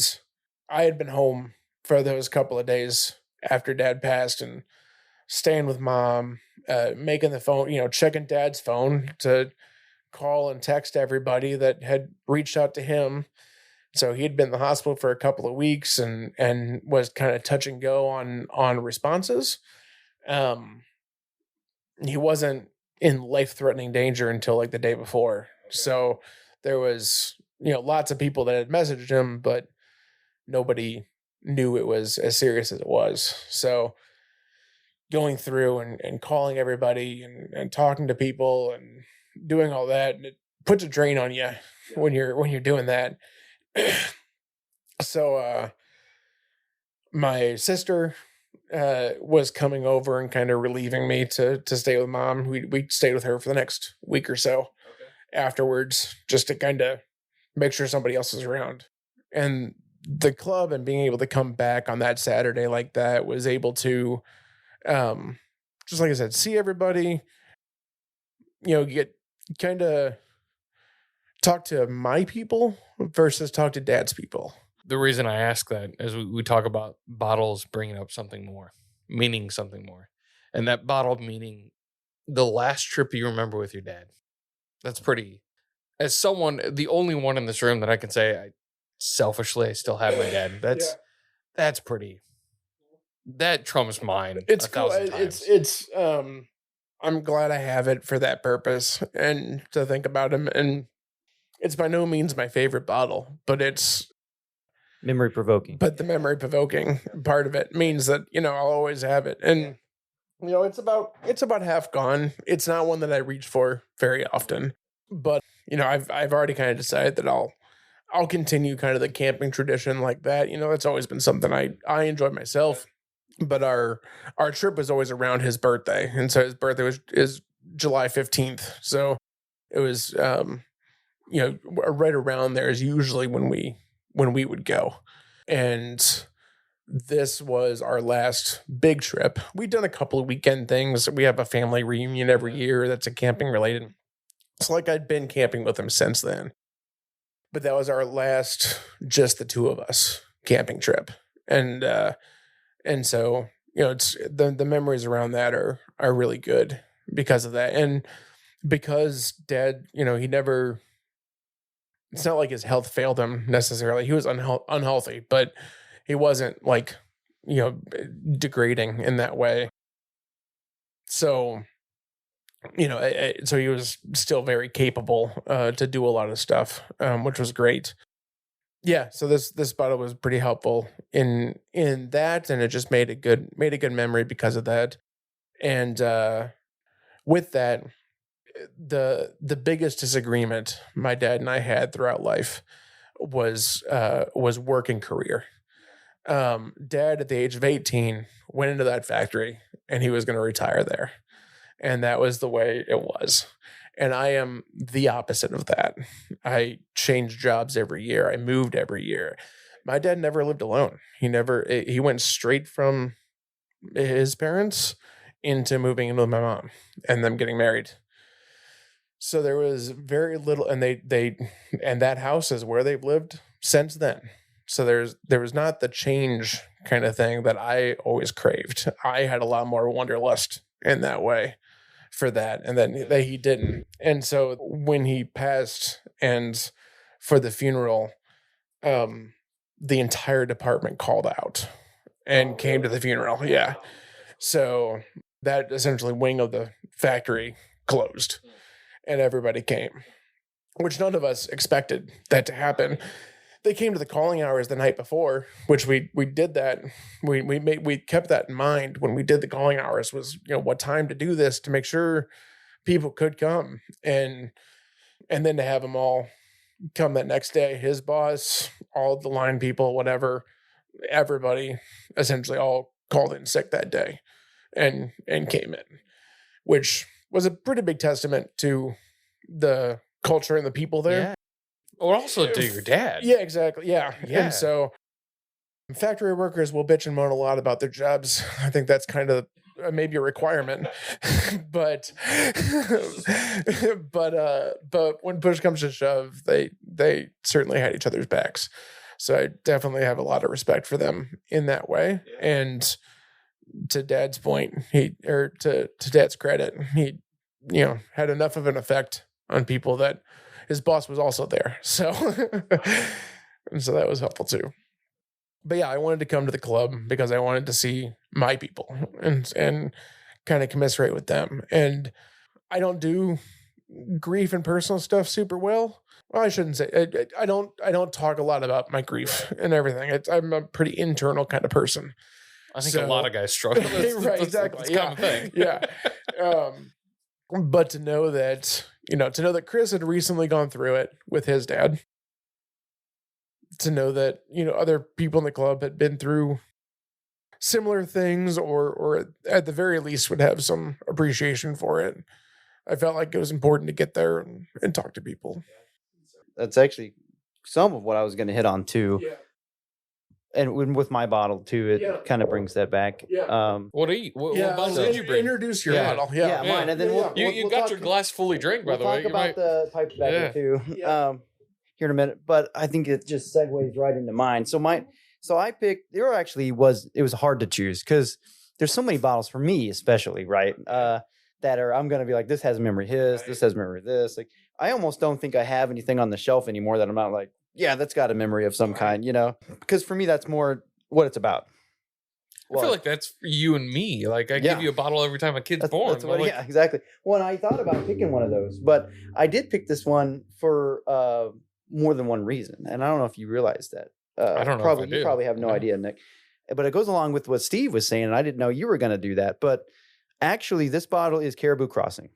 I had been home for those couple of days after Dad passed and staying with Mom, making the phone, checking Dad's phone to call and text everybody that had reached out to him. So he'd been in the hospital for a couple of weeks and was kind of touch and go on responses. He wasn't in life-threatening danger until like the day before. So there was, lots of people that had messaged him, but nobody knew it was as serious as it was. So going through and calling everybody and talking to people and doing all that, and it puts a drain on you when you're doing that. So my sister was coming over and kind of relieving me to stay with mom. We stayed with her for the next week or so afterwards, just to kind of make sure somebody else was around. And the club and being able to come back on that Saturday like that was able to, just like I said, see everybody, get kind of talk to my people versus talk to Dad's people. The reason I ask that is we talk about bottles bringing up something more, meaning something more. And that bottle meaning the last trip you remember with your dad. That's pretty, as someone, the only one in this room that I can say I still have my dad. That's pretty, that trumps mine. It's cool. It's I'm glad I have it for that purpose and to think about him. And it's by no means my favorite bottle, but it's memory provoking. But the memory provoking part of it means that, I'll always have it. And, it's about half gone. It's not one that I reach for very often, but, I've already kind of decided that I'll continue kind of the camping tradition like that. That's always been something I enjoy myself, but our trip was always around his birthday. And so his birthday is July 15th. So it was, right around there is usually when we would go. And this was our last big trip. We'd done a couple of weekend things. We have a family reunion every year that's a camping related. It's like I'd been camping with him since then. But that was our last, just the two of us camping trip. And so, it's the memories around that are really good because of that. And because Dad, he never, it's not like his health failed him necessarily. He was unhealthy, but he wasn't like, degrading in that way. So, so he was still very capable to do a lot of stuff, which was great. Yeah. So this bottle was pretty helpful in that, and it just made a good memory because of that. And with that, the biggest disagreement my dad and I had throughout life was work and career. Dad at the age of 18 went into that factory and he was going to retire there. And that was the way it was. And I am the opposite of that. I changed jobs every year. I moved every year. My dad never lived alone. He went straight from his parents into moving in with my mom and them getting married. So there was very little, and and that house is where they've lived since then. So there was not the change kind of thing that I always craved. I had a lot more wanderlust in that way for that, and then he didn't. And so when he passed, and for the funeral, the entire department called out and came to the funeral. Yeah. So that essentially wing of the factory closed. And everybody came, which none of us expected that to happen. They came to the calling hours the night before, which we did that. We kept that in mind when we did the calling hours, was what time to do this to make sure people could come, and then to have them all come that next day. His boss, all the line people, whatever, everybody essentially all called in sick that day, and came in, which was a pretty big testament to the culture and the people there. Yeah. Or also to your dad. Yeah, exactly. Yeah. And so factory workers will bitch and moan a lot about their jobs. I think that's kind of maybe a requirement. but when push comes to shove, they certainly had each other's backs. So I definitely have a lot of respect for them in that way. Yeah. And to Dad's point, to Dad's credit, he, had enough of an effect on people that his boss was also there. So, and so that was helpful too. But yeah, I wanted to come to the club because I wanted to see my people and kind of commiserate with them. And I don't do grief and personal stuff super well. Well, I shouldn't say I don't talk a lot about my grief and everything. I'm a pretty internal kind of person. I think a lot of guys struggle. Right, exactly. It's a common thing. Yeah. But to know that Chris had recently gone through it with his dad, to know that, other people in the club had been through similar things or at the very least would have some appreciation for it. I felt like it was important to get there and talk to people. That's actually some of what I was going to hit on too. Yeah. And with my bottle too, it kind of brings that back. Yeah. What bottle did you bring? Introduce your bottle. Yeah, mine. And then you got your glass fully drank, by the way. We'll talk about the pipe tobacco too here in a minute. But I think it just segues right into mine. So I picked. It was hard to choose because there's so many bottles for me, especially right. That I'm gonna be like, this has a memory of his, this has a memory of this. Like, I almost don't think I have anything on the shelf anymore that I'm not like, yeah, that's got a memory of some kind, because for me that's more what it's about. I feel like that's for you and me. Like I give you a bottle every time a kid's born. Yeah, exactly. Well, and I thought about picking one of those, but I did pick this one for more than one reason, and I don't know if you realize that. I don't know. Probably you probably have no idea, Nick. But it goes along with what Steve was saying, and I didn't know you were going to do that. But actually, this bottle is Caribou Crossing.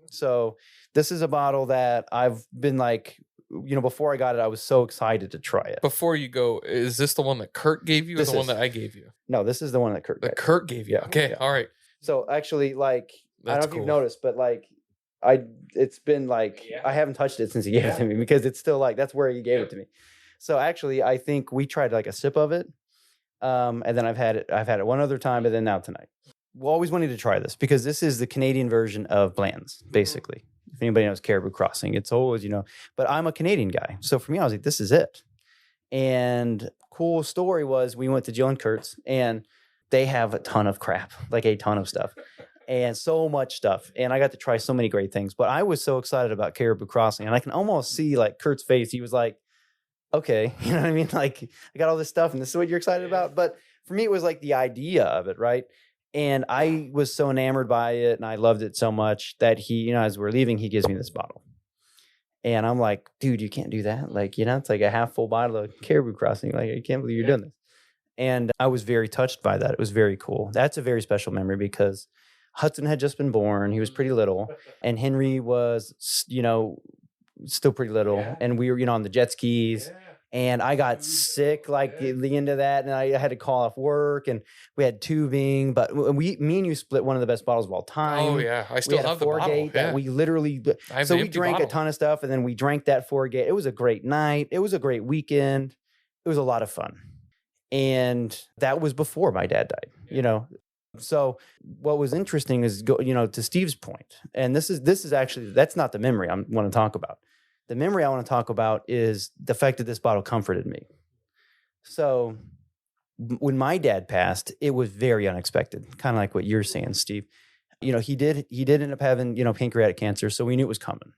So this is a bottle that I've been like, before I got it, I was so excited to try it. Before you go, is this the one that Kurt gave you or the one that I gave you? No, this is the one that Kurt gave. Kurt gave you. Okay, all right. So actually, like, I don't know if you've noticed, but like, it's been like, I haven't touched it since he gave it to me because it's still like, that's where he gave it to me. So actually, I think we tried like a sip of it. And then I've had it one other time, and then now tonight. We always wanted to try this because this is the Canadian version of Bland's, basically. If anybody knows Caribou Crossing, it's always, but I'm a Canadian guy. So for me, I was like, this is it. And cool story was we went to Jill and Kurt's and they have a ton of crap, like a ton of stuff and so much stuff. And I got to try so many great things, but I was so excited about Caribou Crossing and I can almost see like Kurt's face. He was like, okay, you know what I mean? Like I got all this stuff and this is what you're excited about. But for me, it was like the idea of it, right? And I was so enamored by it and I loved it so much that he, as we're leaving, he gives me this bottle. And I'm like, dude, you can't do that. Like, it's like a half full bottle of Caribou Crossing. Like, I can't believe you're doing this. And I was very touched by that. It was very cool. That's a very special memory because Hudson had just been born. He was pretty little. And Henry was, still pretty little. Yeah. And we were, on the jet skis. Yeah. And I got sick like the end of that, and I had to call off work, and we had tubing. But me and you split one of the best bottles of all time. Oh yeah, I still have the bottle. That we literally. So we drank a ton of stuff, and then we drank that 4-gate. It was a great night. It was a great weekend. It was a lot of fun, and that was before my dad died. So what was interesting is to Steve's point, and this is actually that's not the memory I want to talk about. The memory I want to talk about is the fact that this bottle comforted me. So when my dad passed, it was very unexpected, kind of like what you're saying, Steve. He did end up having, pancreatic cancer, so we knew it was coming.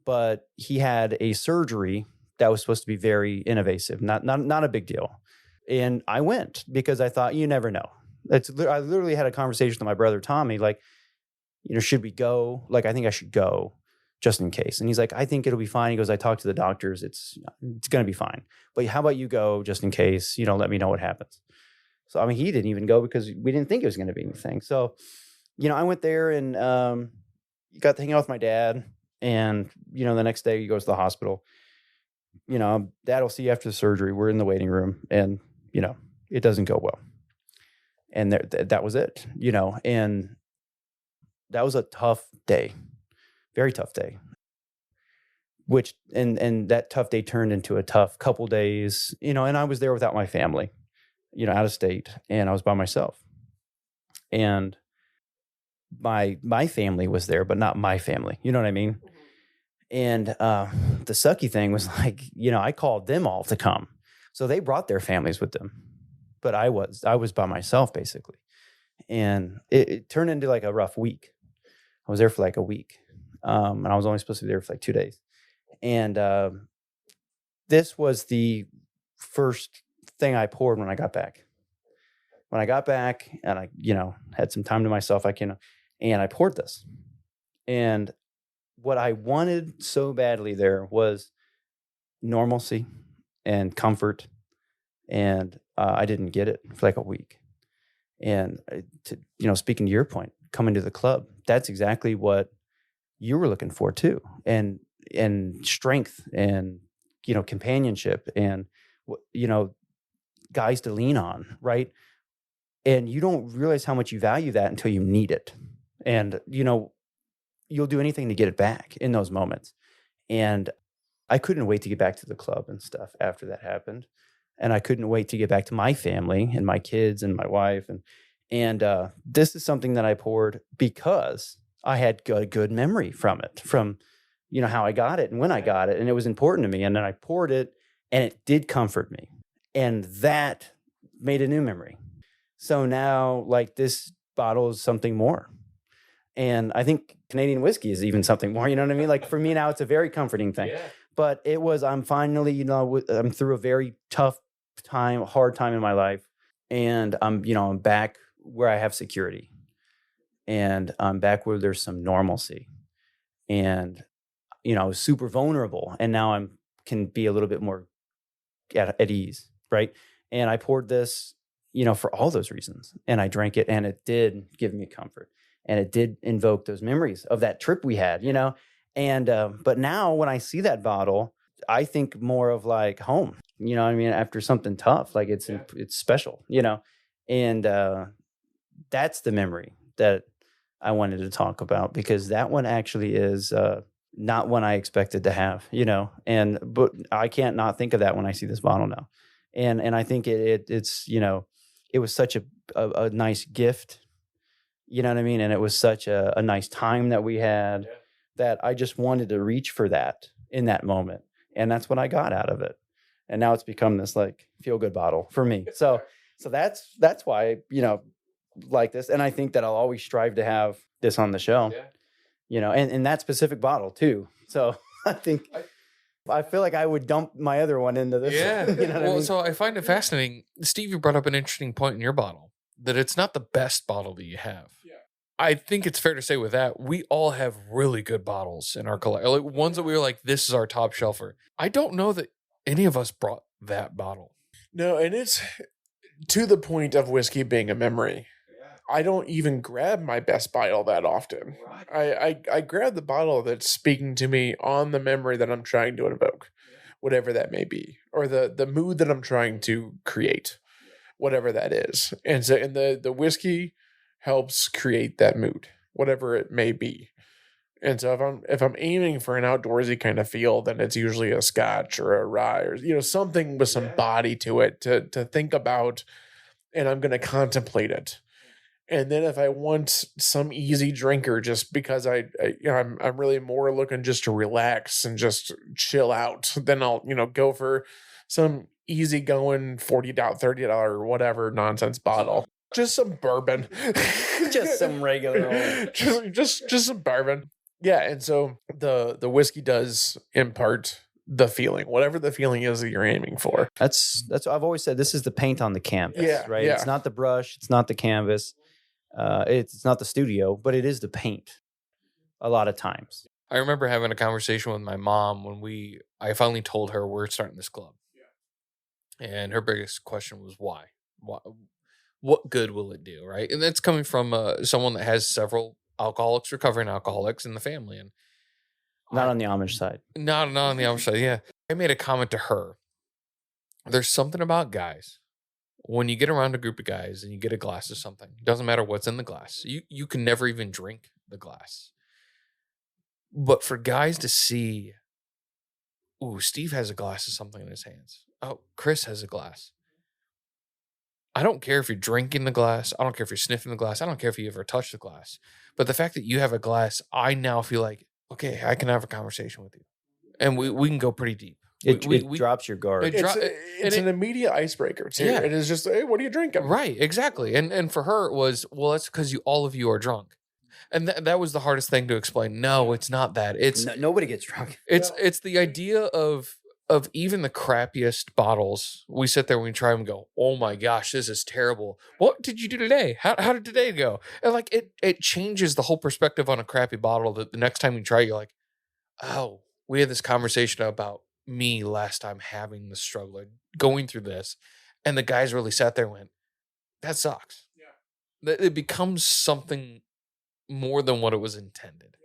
But he had a surgery that was supposed to be very invasive, not a big deal. And I went because I thought, you never know. I literally had a conversation with my brother, Tommy, like, should we go? Like, I think I should go. Just in case. And he's like, I think it'll be fine. He goes, I talked to the doctors. It's going to be fine. But how about you go just in case, let me know what happens. So, he didn't even go because we didn't think it was going to be anything. So, I went there and got to hang out with my dad. And, the next day he goes to the hospital. Dad will see you after the surgery. We're in the waiting room and, it doesn't go well. And that was it, and that was a tough day. Very tough day, which and that tough day turned into a tough couple days, and I was there without my family, out of state, and I was by myself. And my family was there, but not my family. You know what I mean? And the sucky thing was like, I called them all to come. So they brought their families with them. But I was by myself basically. And it turned into like a rough week. I was there for like a week. And I was only supposed to be there for like 2 days. And this was the first thing I poured when I got back. When I got back and I, had some time to myself, and I poured this. And what I wanted so badly there was normalcy and comfort. And I didn't get it for like a week. And speaking to your point, coming to the club, that's exactly what you were looking for too. And strength and, companionship and, guys to lean on, right? And you don't realize how much you value that until you need it. And, you'll do anything to get it back in those moments. And I couldn't wait to get back to the club and stuff after that happened. And I couldn't wait to get back to my family and my kids and my wife. And this is something that I poured because I had a good memory from it, from, how I got it and when I got it. And it was important to me. And then I poured it and it did comfort me. And that made a new memory. So now, like, this bottle is something more. And I think Canadian whiskey is even something more, you know what I mean? Like, for me now, it's a very comforting thing. Yeah. But I'm finally, I'm through a very tough time, hard time in my life. And I'm back where I have security. And I'm back where there's some normalcy. And, I was super vulnerable. And now can be a little bit more at ease, right? And I poured this, for all those reasons. And I drank it, and it did give me comfort. And it did invoke those memories of that trip we had, And but now when I see that bottle, I think more of like home. After something tough, like it's special, And that's the memory that I wanted to talk about, because that one actually is not one I expected to have, but I can't not think of that when I see this bottle now. And I think it's it was such a nice gift, you know what I mean? And it was such a nice time that we had that I just wanted to reach for that in that moment. And that's what I got out of it. And now it's become this like feel good bottle for me. So that's why, like this. And I think that I'll always strive to have this on the show, and that specific bottle too. So I think I feel like I would dump my other one into this. Yeah. Well, I mean? So I find it fascinating. Steve, you brought up an interesting point in your bottle, that it's not the best bottle that you have. Yeah. I think it's fair to say with that, we all have really good bottles in our collection. Like ones that we were like, this is our top shelfer. I don't know that any of us brought that bottle. No, and it's to the point of whiskey being a memory. I don't even grab my best bottle that often. I grab the bottle that's speaking to me on the memory that I'm trying to invoke, whatever that may be, or the mood that I'm trying to create, whatever that is. And so, the whiskey helps create that mood, whatever it may be. And so if I'm aiming for an outdoorsy kind of feel, then it's usually a scotch or a rye or something with some body to it to think about, and I'm going to contemplate it. And then if I want some easy drinker, just because I'm really more looking just to relax and just chill out, then I'll go for some easygoing $40, $30 whatever nonsense bottle. Just some bourbon, just some regular old. just some bourbon. Yeah, and so the whiskey does impart the feeling, whatever the feeling is that you're aiming for. That's I've always said, this is the paint on the canvas, right? Yeah. It's not the brush, it's not the canvas. It's not the studio, but it is the paint a lot of times. I remember having a conversation with my mom when I finally told her we're starting this club. Yeah. And her biggest question was why? What good will it do, right? And that's coming from someone that has several recovering alcoholics in the family. And not on the Amish side. Not on the Amish side, yeah. I made a comment to her. There's something about guys. When you get around a group of guys and you get a glass of something, it doesn't matter what's in the glass. You can never even drink the glass. But for guys to see, ooh, Steve has a glass of something in his hands. Oh, Chris has a glass. I don't care if you're drinking the glass. I don't care if you're sniffing the glass. I don't care if you ever touch the glass. But the fact that you have a glass, I now feel like, okay, I can have a conversation with you. And we can go pretty deep. It drops your guard. It's an immediate icebreaker too. Yeah. It is just, hey, what are you drinking? Right, exactly. And for her it was, well, that's because all of you are drunk. And that was the hardest thing to explain. No, it's not that. It's Nobody gets drunk. it's the idea of even the crappiest bottles. We sit there and we try them and go, oh my gosh, this is terrible. What did you do today? How did today go? And like it changes the whole perspective on a crappy bottle that the next time you try, you're like, oh, we had this conversation about me last time having the struggle, going through this. And the guys really sat there and went, that sucks. Yeah. It becomes something more than what it was intended.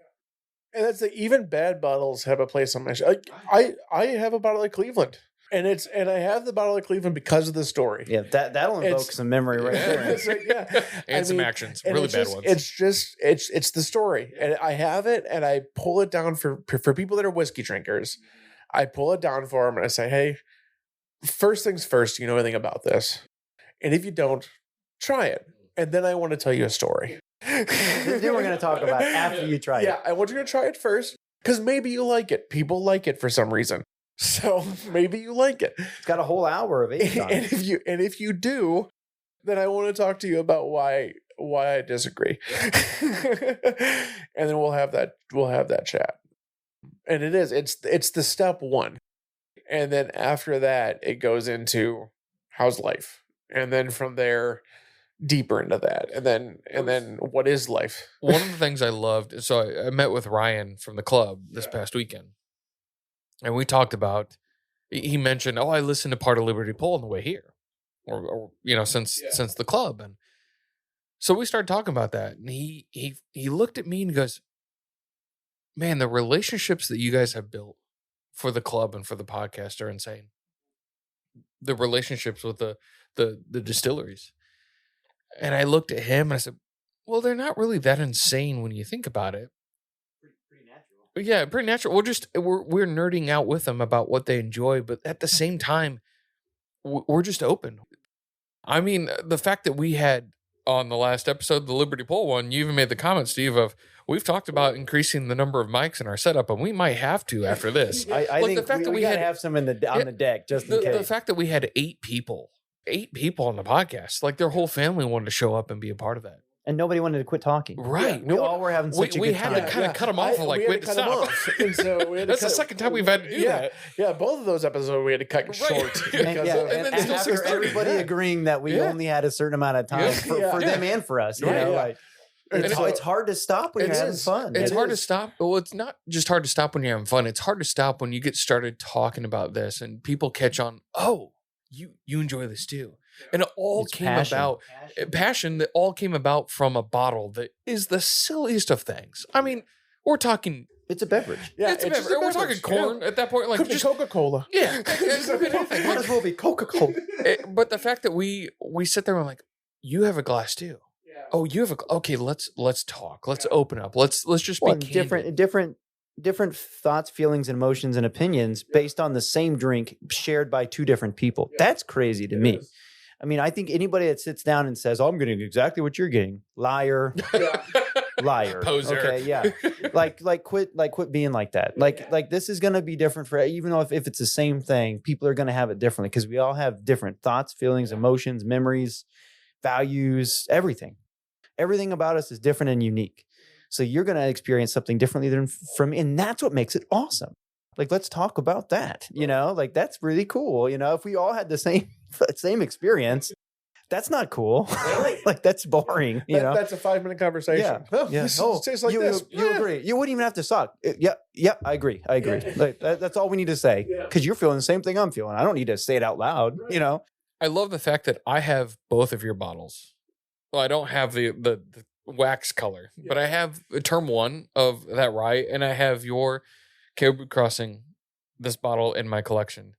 And that's even bad bottles have a place on my shelf. I have a bottle of Cleveland, and I have the bottle of Cleveland because of the story. Yeah, that'll invoke some memory right there. Yeah, and some actions, really bad ones. It's the story, and I have it, and I pull it down for people that are whiskey drinkers. I pull it down for them, and I say, hey, first things first, you know anything about this? And if you don't, try it, and then I want to tell you a story. Then we're going to talk about it after you try it. Yeah, I want you to try it first because maybe you like it. People like it for some reason, so maybe you like it. It's got a whole hour of age on it. And if you do, then I want to talk to you about why I disagree, and then we'll have that chat. And it's the step one, and then after that it goes into how's life, and then from there deeper into that, and then what is life. One of the things I loved, so I met with Ryan from the club this past weekend, and we talked about, he mentioned, I listened to part of Liberty Pole on the way here, or since the club. And so we started talking about that, and he looked at me and goes, man, the relationships that you guys have built for the club and for the podcast are insane. The relationships with the distilleries. And I looked at him and I said, well, they're not really that insane when you think about it. Pretty natural. Yeah, pretty natural. We're nerding out with them about what they enjoy, but at the same time, we're just open. I mean, the fact that we had on the last episode, the Liberty Pole one, you even made the comment, Steve, of we've talked about increasing the number of mics in our setup, and we might have to after this. I think the fact that we had to have some on the deck just in case. The fact that we had 8 people on the podcast, like their whole family wanted to show up and be a part of that. And nobody wanted to quit talking. Right. We all were having such a good time. We had to kind of cut them off. We had to stop. And so that's the second time we've had to do that. Yeah, both of those episodes we had to cut short. And then after everybody agreeing that we only had a certain amount of time for them and for us. It's hard to stop when you're having fun. It's hard to stop. Well, it's not just hard to stop when you're having fun. It's hard to stop when you get started talking about this and people catch on, oh, you enjoy this too. And it all came about passion that all came about from a bottle that is the silliest of things. I mean, we're talking. It's a beverage. Yeah, it's a beverage. We're talking corn at that point. Like could be Coca-Cola. Yeah. It could be anything. Might as well be Coca-Cola. But the fact that we sit there and we're like, you have a glass too. Yeah. Oh, you have okay, let's talk. Let's open up. Let's just be different thoughts, feelings, and emotions and opinions based on the same drink shared by 2 different people. That's crazy to me. I mean, I think anybody that sits down and says, I'm getting exactly what you're getting, liar, liar. Poser. Okay, yeah. Like quit being like that. Like this is going to be different for, even though if it's the same thing, people are going to have it differently because we all have different thoughts, feelings, emotions, memories, values, everything. Everything about us is different and unique. So you're going to experience something differently than from me. And that's what makes it awesome. Like, let's talk about that, like that's really cool. If we all had the same experience, that's not cool. Like that's boring. That's a 5-minute conversation. Yeah. This tastes like this. You agree. You wouldn't even have to suck. Yeah. I agree. Like that's all we need to say because you're feeling the same thing I'm feeling. I don't need to say it out loud. I love the fact that I have both of your bottles. Well, I don't have the wax color, but I have term 1 of that rye, and I have your Caribou Crossing, this bottle in my collection.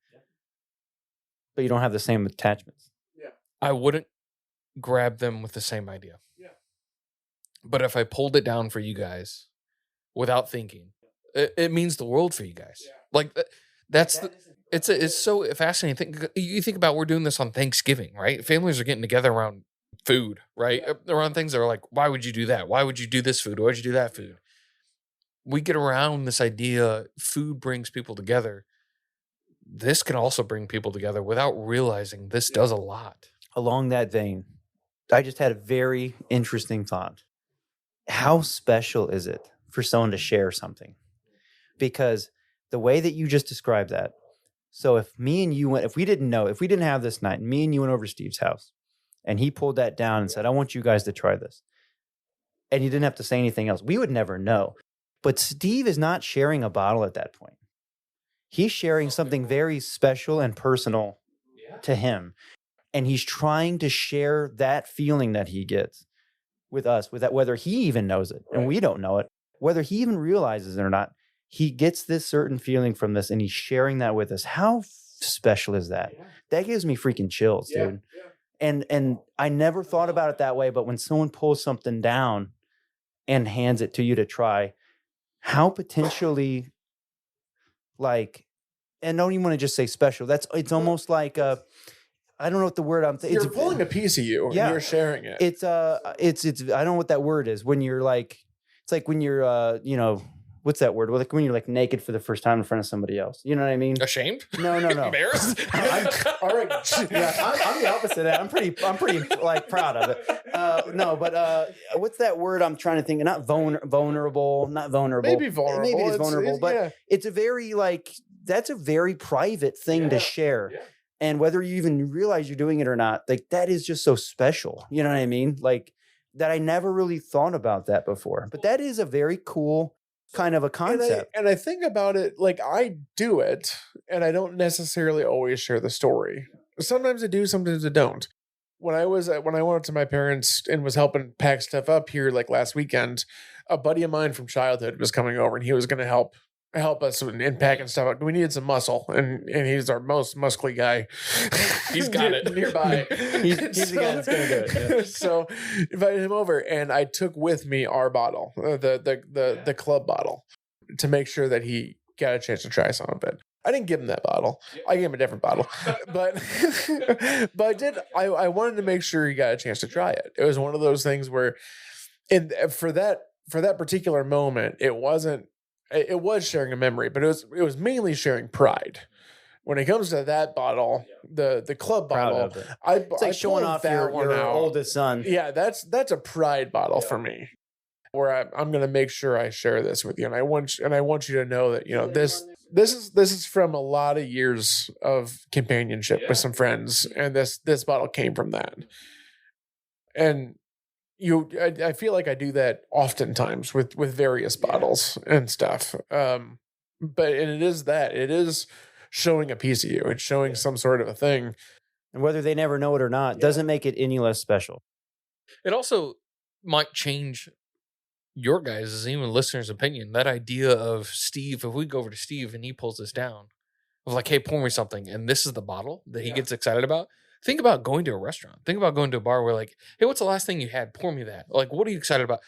But you don't have the same attachments. Yeah. I wouldn't grab them with the same idea. Yeah. But if I pulled it down for you guys without thinking, it means the world for you guys. Yeah. Like it's so fascinating. You think about, we're doing this on Thanksgiving, right? Families are getting together around food, right? Yeah. Around things that are like, why would you do that? Why would you do this food? Why would you do that food? We get around this idea, food brings people together. This can also bring people together without realizing this does a lot. Along that vein, I just had a very interesting thought. how special is it for someone to share something? Because the way that you just described that, so if me and you went, if we didn't have this night, and me and you went over to Steve's house, and he pulled that down and said, I want you guys to try this, and you didn't have to say anything else, we would never know. But Steve is not sharing a bottle at that point. He's sharing something very special and personal to him. And he's trying to share that feeling that he gets with us, with that, whether he even knows it and we don't know it, whether he even realizes it or not, he gets this certain feeling from this and he's sharing that with us. How special is that? Yeah. That gives me freaking chills, dude. Yeah. And I never thought about it that way, but when someone pulls something down and hands it to you to try, how potentially like, and don't even want to just say special. It's almost like I don't know what the word I'm thinking. You're pulling a piece of you and you're sharing it. It's I don't know what that word is. When you're like, it's like when you're what's that word? Well, like when you're like naked for the first time in front of somebody else. You know what I mean? Ashamed? No. Embarrassed? All right. Yeah, I'm the opposite of that. I'm pretty like proud of it. No, but what's that word I'm trying to think? Not vulnerable. Not vulnerable. Maybe vulnerable. Maybe it's vulnerable, but it's a very that's a very private thing to share. Yeah. And whether you even realize you're doing it or not, like that is just so special. You know what I mean? Like that I never really thought about that before. But that is a very cool kind of a concept. And I think about it, like I do it and I don't necessarily always share the story. Sometimes I do, sometimes I don't. When I went up to my parents and was helping pack stuff up here like last weekend, a buddy of mine from childhood was coming over and he was going to help us in packing stuff up. We needed some muscle, and he's our most muscly guy. He's got it nearby. he's the guy that's gonna do it. Yeah. So invited him over, and I took with me our bottle, the club bottle, to make sure that he got a chance to try some of it. I didn't give him that bottle. I gave him a different bottle, but I did. I wanted to make sure he got a chance to try it. It was one of those things where, for that particular moment, it was sharing a memory, but it was mainly sharing pride. When it comes to that bottle, the club bottle, it's like showing off your oldest son. Yeah, that's a pride bottle for me, where I'm going to make sure I share this with you, and I want you to know that this is from a lot of years of companionship with some friends, and this bottle came from that, and. I feel like I do that oftentimes with various bottles and stuff. But it is showing a piece of you. It's showing some sort of a thing. And whether they never know it or not, doesn't make it any less special. It also might change your guys' even listeners' opinion. That idea of Steve, if we go over to Steve and he pulls this down, of like, hey, pour me something, and this is the bottle that he gets excited about. Think about going to a restaurant. Think about going to a bar where like, hey, what's the last thing you had? Pour me that. Like, what are you excited about?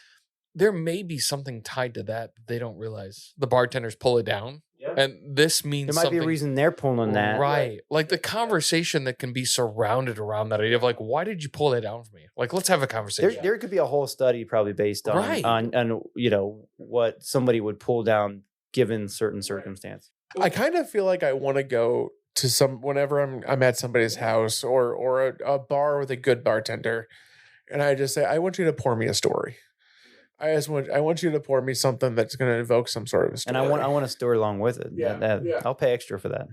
There may be something tied to that they don't realize. The bartenders pull it down. Yeah. And this means there might be a reason they're pulling that. Right. Like the conversation that can be surrounded around that idea of like, why did you pull that down for me? Like, let's have a conversation. There could be a whole study probably based on what somebody would pull down given certain circumstance. I kind of feel like I want to go to whenever I'm at somebody's house or a bar with a good bartender, and I just say, I want you to pour me a story. I want you to pour me something that's going to evoke some sort of a story. And I want a story along with it. Yeah. I'll pay extra for that.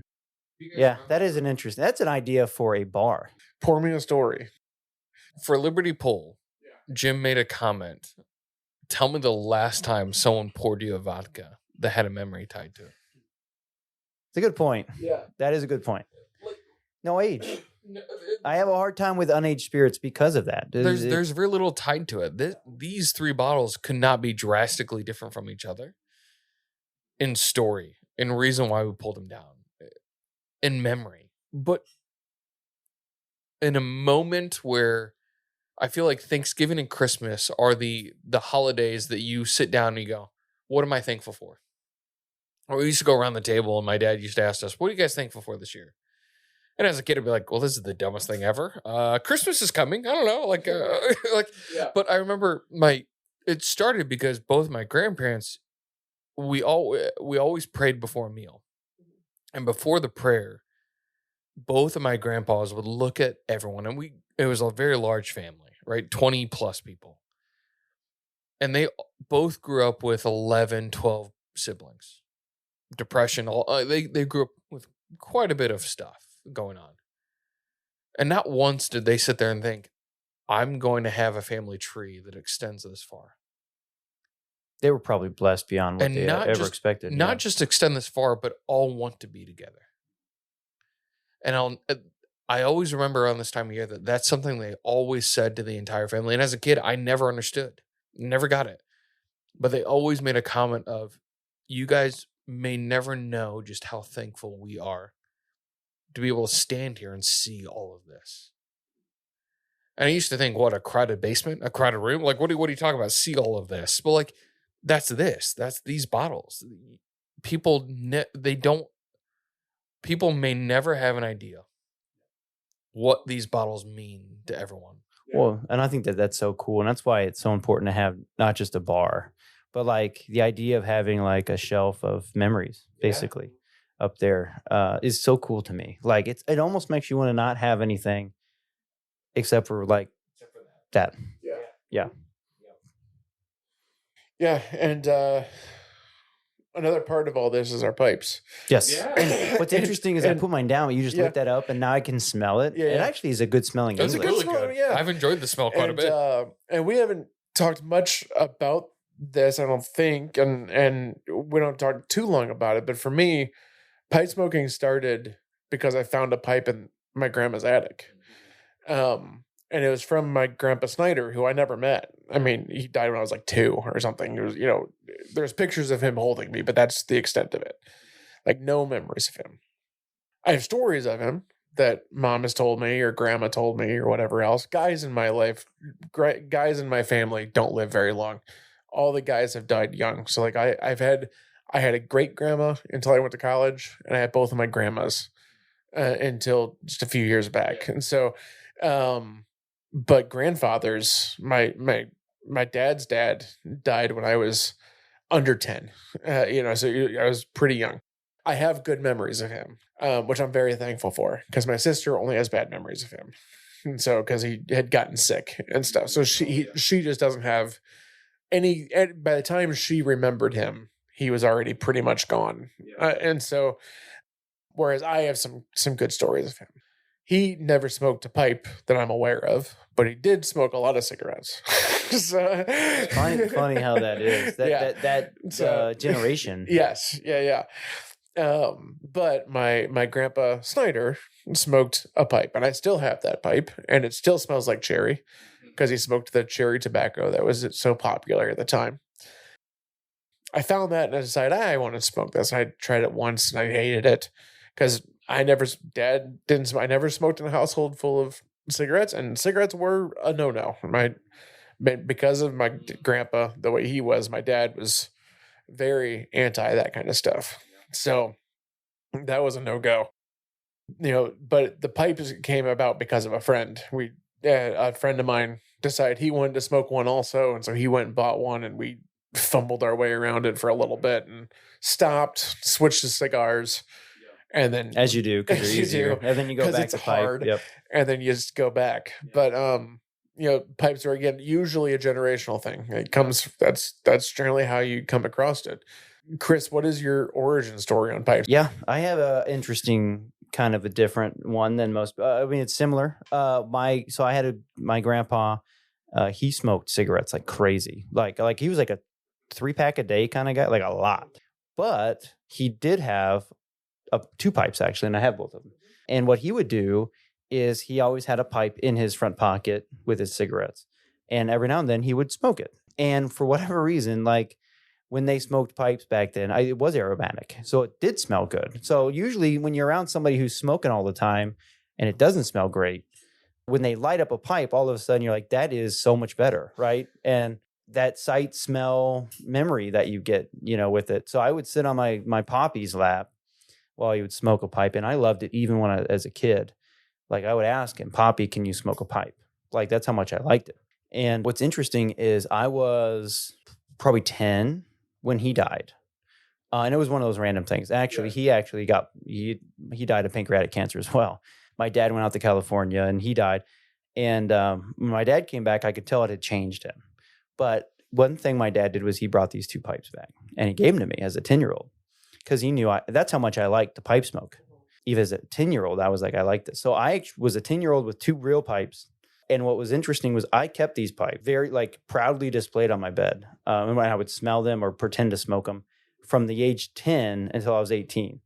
Yeah, that is that's an idea for a bar. Pour me a story. For Liberty Poll, Jim made a comment. Tell me the last time someone poured you a vodka that had a memory tied to it. It's a good point. Yeah. That is a good point. No age. I have a hard time with unaged spirits because of that. There's very little tied to it. These three bottles could not be drastically different from each other in story, in reason why we pulled them down, in memory. But in a moment where I feel like Thanksgiving and Christmas are the holidays that you sit down and you go, what am I thankful for? Or we used to go around the table and my dad used to ask us, what are you guys thankful for this year? And as a kid, I'd be like, well, this is the dumbest thing ever. Christmas is coming. I don't know. But I remember it started because both my grandparents, we always prayed before a meal. And before the prayer, both of my grandpas would look at everyone, and it was a very large family, right? 20 plus people. And they both grew up with 11, 12 siblings. Depression. They grew up with quite a bit of stuff going on. And not once did they sit there and think, I'm going to have a family tree that extends this far. They were probably blessed beyond what And they not ever just- expected. Not just extend this far, but all want to be together. And I always remember around this time of year that that's something they always said to the entire family. And as a kid, I never understood, never got it. But they always made a comment of, you guys may never know just how thankful we are to be able to stand here and see all of this. And I used to think, what, a crowded basement, a crowded room? Like, what are you talking about? See all of this? But like, that's these bottles. People may never have an idea what these bottles mean to everyone. Well, and I think that that's so cool. And that's why it's so important to have not just a bar, but like the idea of having like a shelf of memories, basically, up there is so cool to me. Like it almost makes you want to not have anything except for that. Yeah, and another part of all this is our pipes. Yes. Yeah. And what's interesting is I And- put mine down, but you just yeah. lit that up, and now I can smell it. Yeah, It yeah. actually is a good smelling It's English. really smell, good. yeah. I've enjoyed the smell quite a bit. And we haven't talked much about this, I don't think, and we don't talk too long about it. But for me, pipe smoking started because I found a pipe in my grandma's attic. And it was from my grandpa Snyder, who I never met. I mean, he died when I was like 2 or something. It was, there's pictures of him holding me, but that's the extent of it. Like, no memories of him. I have stories of him that mom has told me or grandma told me or whatever else. Guys in my life, guys in my family don't live very long. All the guys have died young. So like I had a great grandma until I went to college, and I had both of my grandmas until just a few years back. And so, but grandfathers, my dad's dad died when I was under 10, so I was pretty young. I have good memories of him, which I'm very thankful for, because my sister only has bad memories of him. And so, because he had gotten sick and stuff. So she just doesn't have any, by the time she remembered him, he was already pretty much gone. And so, whereas I have some good stories of him. He never smoked a pipe that I'm aware of, but he did smoke a lot of cigarettes. So, Funny how that is. That generation. Yes. Yeah. But my grandpa Snyder smoked a pipe, and I still have that pipe, and it still smells like cherry, because he smoked the cherry tobacco that was so popular at the time. I found that and I decided I want to smoke this. I tried it once and I hated it, because I never smoked in a household full of cigarettes, and cigarettes were a no-no. Because of my grandpa, the way he was, my dad was very anti that kind of stuff. So that was a no-go. But the pipes came about because of a friend. A friend of mine decided he wanted to smoke one also, and so he went and bought one, and we fumbled our way around it for a little bit and stopped, switched to cigars. And then, As you do, because As they're you easier. do, And then you go 'cause back it's to pipe. hard. Yep. and then you just go back. But pipes are, again, usually a generational thing. It comes, that's generally how you come across it. Chris, what is your origin story on pipes? Yeah, I have a interesting kind of a different one than most. It's similar. My grandpa, he smoked cigarettes like crazy. Like he was like a 3-pack a day kind of guy, like a lot. But he did have 2 pipes actually, and I have both of them. And what he would do is he always had a pipe in his front pocket with his cigarettes, and every now and then he would smoke it. And for whatever reason, like, when they smoked pipes back then, it was aromatic. So it did smell good. So usually when you're around somebody who's smoking all the time and it doesn't smell great, when they light up a pipe, all of a sudden you're like, that is so much better, right? And that sight, smell, memory that you get, with it. So I would sit on my poppy's lap while he would smoke a pipe. And I loved it even as a kid. Like, I would ask him, Poppy, can you smoke a pipe? Like, that's how much I liked it. And what's interesting is I was probably 10 when he died. And it was one of those random things. Actually, he died of pancreatic cancer as well. My dad went out to California and he died. And when my dad came back, I could tell it had changed him. But one thing my dad did was he brought these 2 pipes back and he gave them to me as a 10-year-old because he knew that's how much I liked to pipe smoke. Even as a 10-year-old, I was like, I like this. So I was a 10-year-old with 2 real pipes. And what was interesting was I kept these pipes very like proudly displayed on my bed. And when I would smell them or pretend to smoke them from the age 10 until I was 18.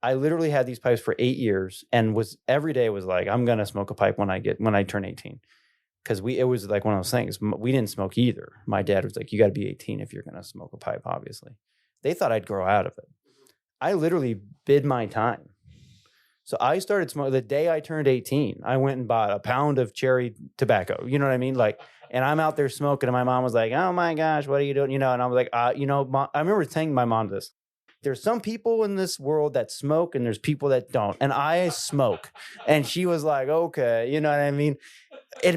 I literally had these pipes for 8 years and was every day was like, I'm going to smoke a pipe when I turn 18. Because it was like one of those things. We didn't smoke either. My dad was like, you got to be 18 if you're going to smoke a pipe, obviously. They thought I'd grow out of it. I literally bid my time. So I started smoking the day I turned 18. I went and bought a pound of cherry tobacco. You know what I mean? Like, and I'm out there smoking, and my mom was like, "Oh my gosh, what are you doing?" You know, and I was like, Mom, I remember telling my mom this. There's some people in this world that smoke, and there's people that don't, and I smoke. And she was like, "Okay," you know what I mean?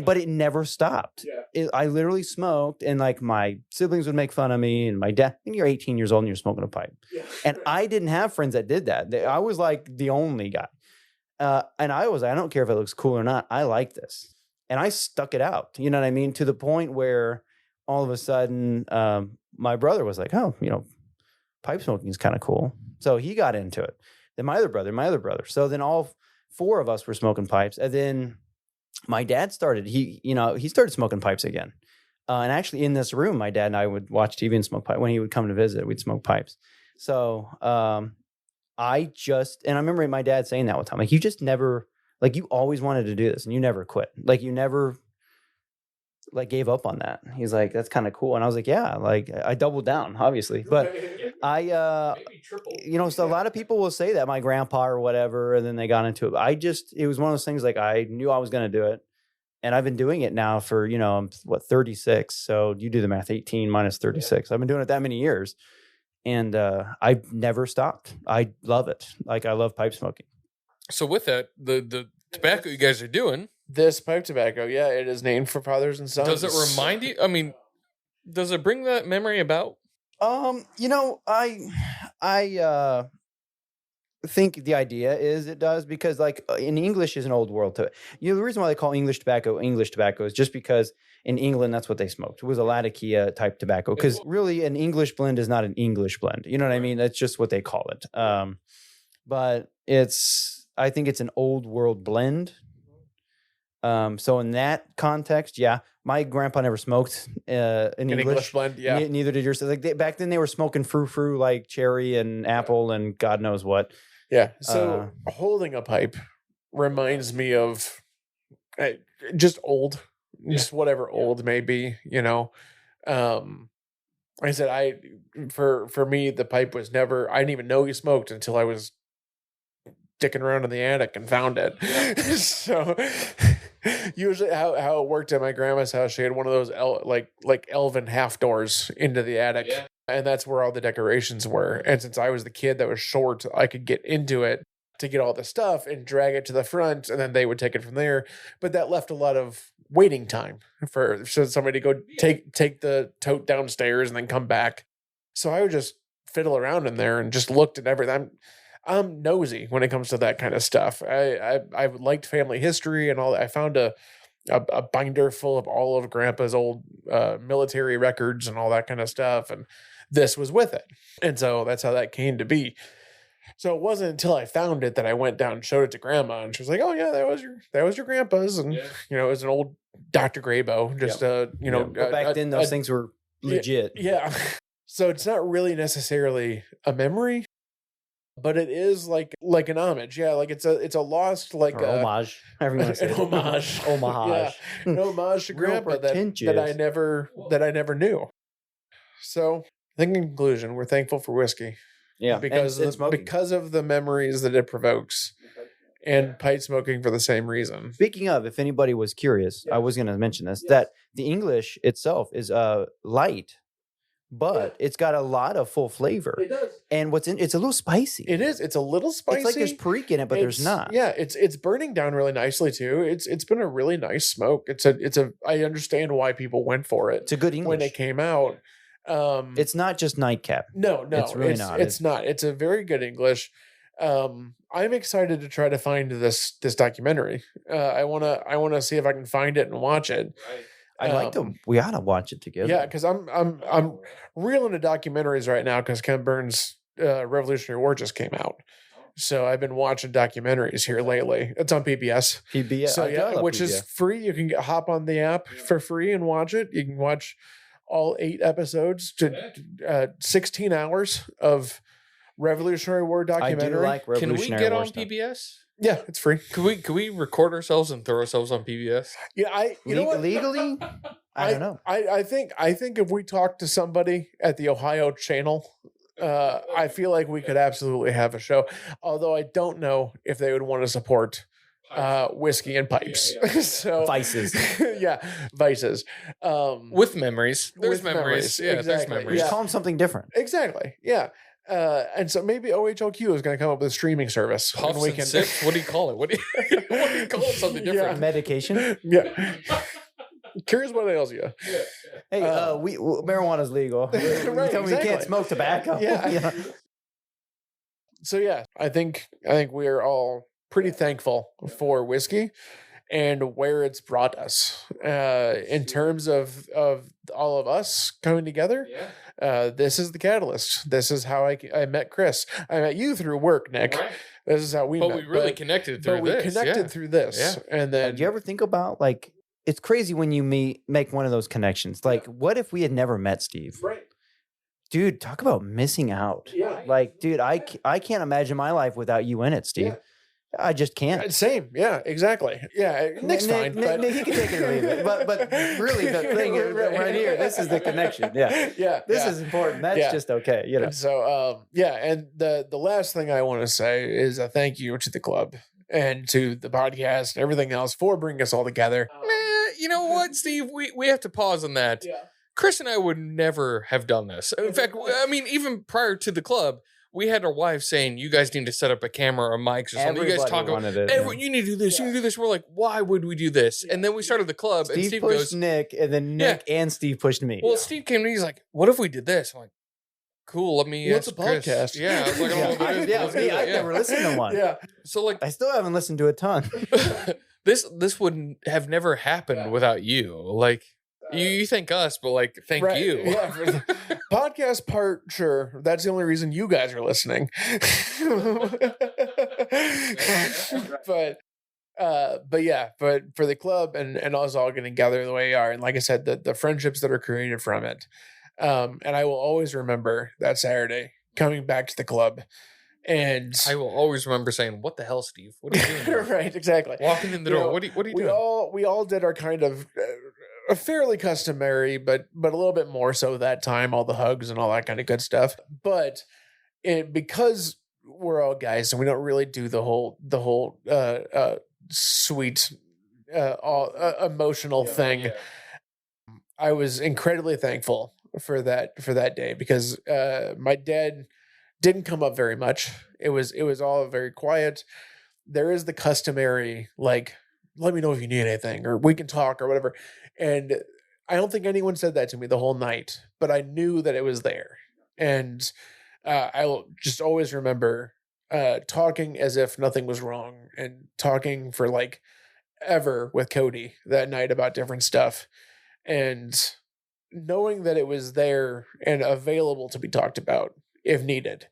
But it never stopped. Yeah. I literally smoked, and like my siblings would make fun of me, and my dad. And you're 18 years old, and you're smoking a pipe. Yeah. And I didn't have friends that did that. I was like the only guy. And I was, I don't care if it looks cool or not. I like this. And I stuck it out, you know what I mean? To the point where all of a sudden, my brother was like, oh, pipe smoking is kind of cool. So he got into it. Then my other brother. So then all 4 of us were smoking pipes. And then my dad started, he started smoking pipes again. And actually in this room, my dad and I would watch TV and smoke pipes. When he would come to visit, we'd smoke pipes. So, and I remember my dad saying that one time, like, you just never, like, you always wanted to do this and you never quit. Like, you never, like, gave up on that. He's like, that's kind of cool. And I was like, yeah, like, I doubled down, obviously. But so a lot of people will say that, my grandpa or whatever, and then they got into it. It was one of those things, like, I knew I was going to do it. And I've been doing it now for, I'm 36. So you do the math, 18 minus 36. Yeah. I've been doing it that many years. And I've never stopped. I love it. Like, I love pipe smoking. So with that, the tobacco you guys are doing. This pipe tobacco, yeah, it is named for fathers and sons. Does it remind you? I mean, does it bring that memory about? I think the idea is it does, because like in English is an old world to it. The reason why they call English tobacco is just because in England that's what they smoked. It was a Latakia type tobacco, because really an English blend is not an English blend. You know what I mean? That's just what they call it. But I think it's an old world blend. So in that context, yeah, my grandpa never smoked an English blend. Yeah, neither did yours. Like back then, they were smoking frou like cherry and apple and God knows what. Yeah. So holding a pipe reminds me of just old, just whatever old may be. Like I said, for me, the pipe was never. I didn't even know he smoked until I was dicking around in the attic and found it. Yeah. So usually how it worked at my grandma's house, she had one of those like elven half doors into the attic. Yeah. And that's where all the decorations were. And since I was the kid that was short, I could get into it to get all the stuff and drag it to the front, and then they would take it from there. But that left a lot of waiting time for somebody to go take the tote downstairs and then come back. So I would just fiddle around in there and just looked at everything. I'm nosy when it comes to that kind of stuff. I liked family history and all that. I found a binder full of all of Grandpa's old military records and all that kind of stuff, and this was with it. And so that's how that came to be. So it wasn't until I found it that I went down and showed it to Grandma, and she was like, "Oh yeah, that was your grandpa's," and it was an old Dr. Graybo. Just but back then those things were legit. Yeah. So it's not really necessarily a memory, but it is like an homage. Yeah, like it's a lost or homage. Everyone says an homage. Homage. Yeah, an homage to Grandpa that I never knew. So I think in conclusion, we're thankful for whiskey. Yeah, because of the memories that it provokes, and pipe smoking for the same reason. Speaking of, if anybody was curious, I was going to mention this, that the English itself is light, but it's got a lot of full flavor. It does. And it's a little spicy. It is. It's a little spicy. It's like there's perique in it, but there's not. Yeah, it's burning down really nicely too. It's been a really nice smoke. I understand why people went for it. It's a good English when it came out. It's not just nightcap. No, it's really not. It's not. It's a very good English. I'm excited to try to find this documentary. I wanna see if I can find it and watch it. I'd like to. We ought to watch it together. Yeah, because I'm real into documentaries right now because Ken Burns' Revolutionary War just came out. So I've been watching documentaries here lately. It's on PBS. PBS. So yeah, which is free. You can hop on the app for free and watch it. You can watch all 8 episodes to 16 hours of Revolutionary War documentary. I do like Can Revolutionary we get War on stuff. PBS? Yeah, it's free. Could we record ourselves and throw ourselves on PBS? Yeah, you know what? Legally? I don't know. I think if we talk to somebody at the Ohio Channel, I feel like we could absolutely have a show. Although I don't know if they would want to support whiskey and pipes. So Vices. Yeah, vices. With memories. There's With memories. memories. Yeah, Exactly. there's memories. Just Yeah. call them something different. Exactly. Yeah. And so maybe OHLQ is going to come up with a streaming service. Puffs and we and can sips? What do you call it? What do you call it? Something different. Medication. Yeah. Curious what ails you. Hey, marijuana's legal. You Right, tell me you can't exactly. smoke tobacco. Yeah. So yeah, I think we are all pretty thankful for whiskey and where it's brought us in terms of all of us coming together. This is the catalyst. This is how I met Chris. I met you through work, Nick. Right. This is how we But met. we really connected through but we this. connected through this. Yeah. And then Do you ever think about, like, it's crazy when you make one of those connections. Like, what if we had never met Steve? right. Dude, talk about missing out. Yeah. Like, dude, I can't imagine my life without you in it, Steve. Yeah. I just can't. Same. Yeah, exactly. Yeah. Nick's fine. but... Nick, he can take it or leave it. But really, the thing is, right here, this is the connection. Yeah. Yeah. This is important. That's Yeah. just okay. You know. And so, and the last thing I want to say is a thank you to the club and to the podcast and everything else for bringing us all together. You know what, Steve? We have to pause on that. Yeah. Chris and I would never have done this. In fact, I mean, even prior to the club, we had our wives saying, "You guys need to set up a camera or mics or something. You guys talk about it. everyone. You need to do this. You need to do this." We're like, "Why would we do this?" And then we started the club, and Steve Steve pushed goes, Nick, and then Nick and Steve pushed me. "Well, Steve came to me. He's like, what if we did this?" I'm like, "Cool. Let me What's ask a Chris." podcast? Yeah, I was like, I don't know what it is, but let's do it. I've Yeah. never listened to one. Yeah. So like, I still haven't listened to a ton. this would have never happened without you. Like, you thank us, but like, thank Right. you. Yeah. For the podcast part, sure. That's the only reason you guys are listening. But yeah, but for the club and us all getting together the way we are, and like I said, the friendships that are created from it. And I will always remember that Saturday coming back to the club. And I will always remember saying, "What the hell, Steve? What are you doing here?" right, exactly. Walking in the You door. know, What are you we doing? we all did our kind of a fairly customary, but a little bit more so that time, all the hugs and all that kind of good stuff. But because we're all guys and we don't really do the whole sweet all emotional thing. Yeah. I was incredibly thankful for that day because my dad didn't come up very much. It was all very quiet. There is the customary, like, let me know if you need anything or we can talk or whatever. And I don't think anyone said that to me the whole night, but I knew that it was there. And I will just always remember talking as if nothing was wrong and talking for like ever with Cody that night about different stuff and knowing that it was there and available to be talked about if needed.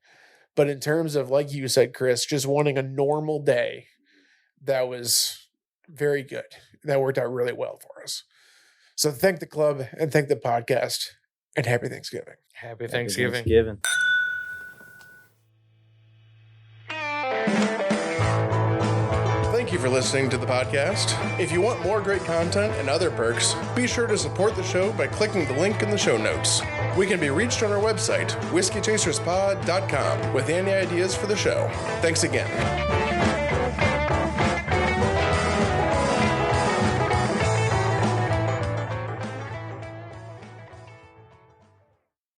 But in terms of, like you said, Chris, just wanting a normal day, that was very good. That worked out really well for us. So thank the club and thank the podcast and happy Thanksgiving. Happy Thanksgiving. Thank you for listening to the podcast. If you want more great content and other perks, be sure to support the show by clicking the link in the show notes. We can be reached on our website, whiskeychaserspod.com, with any ideas for the show. Thanks again.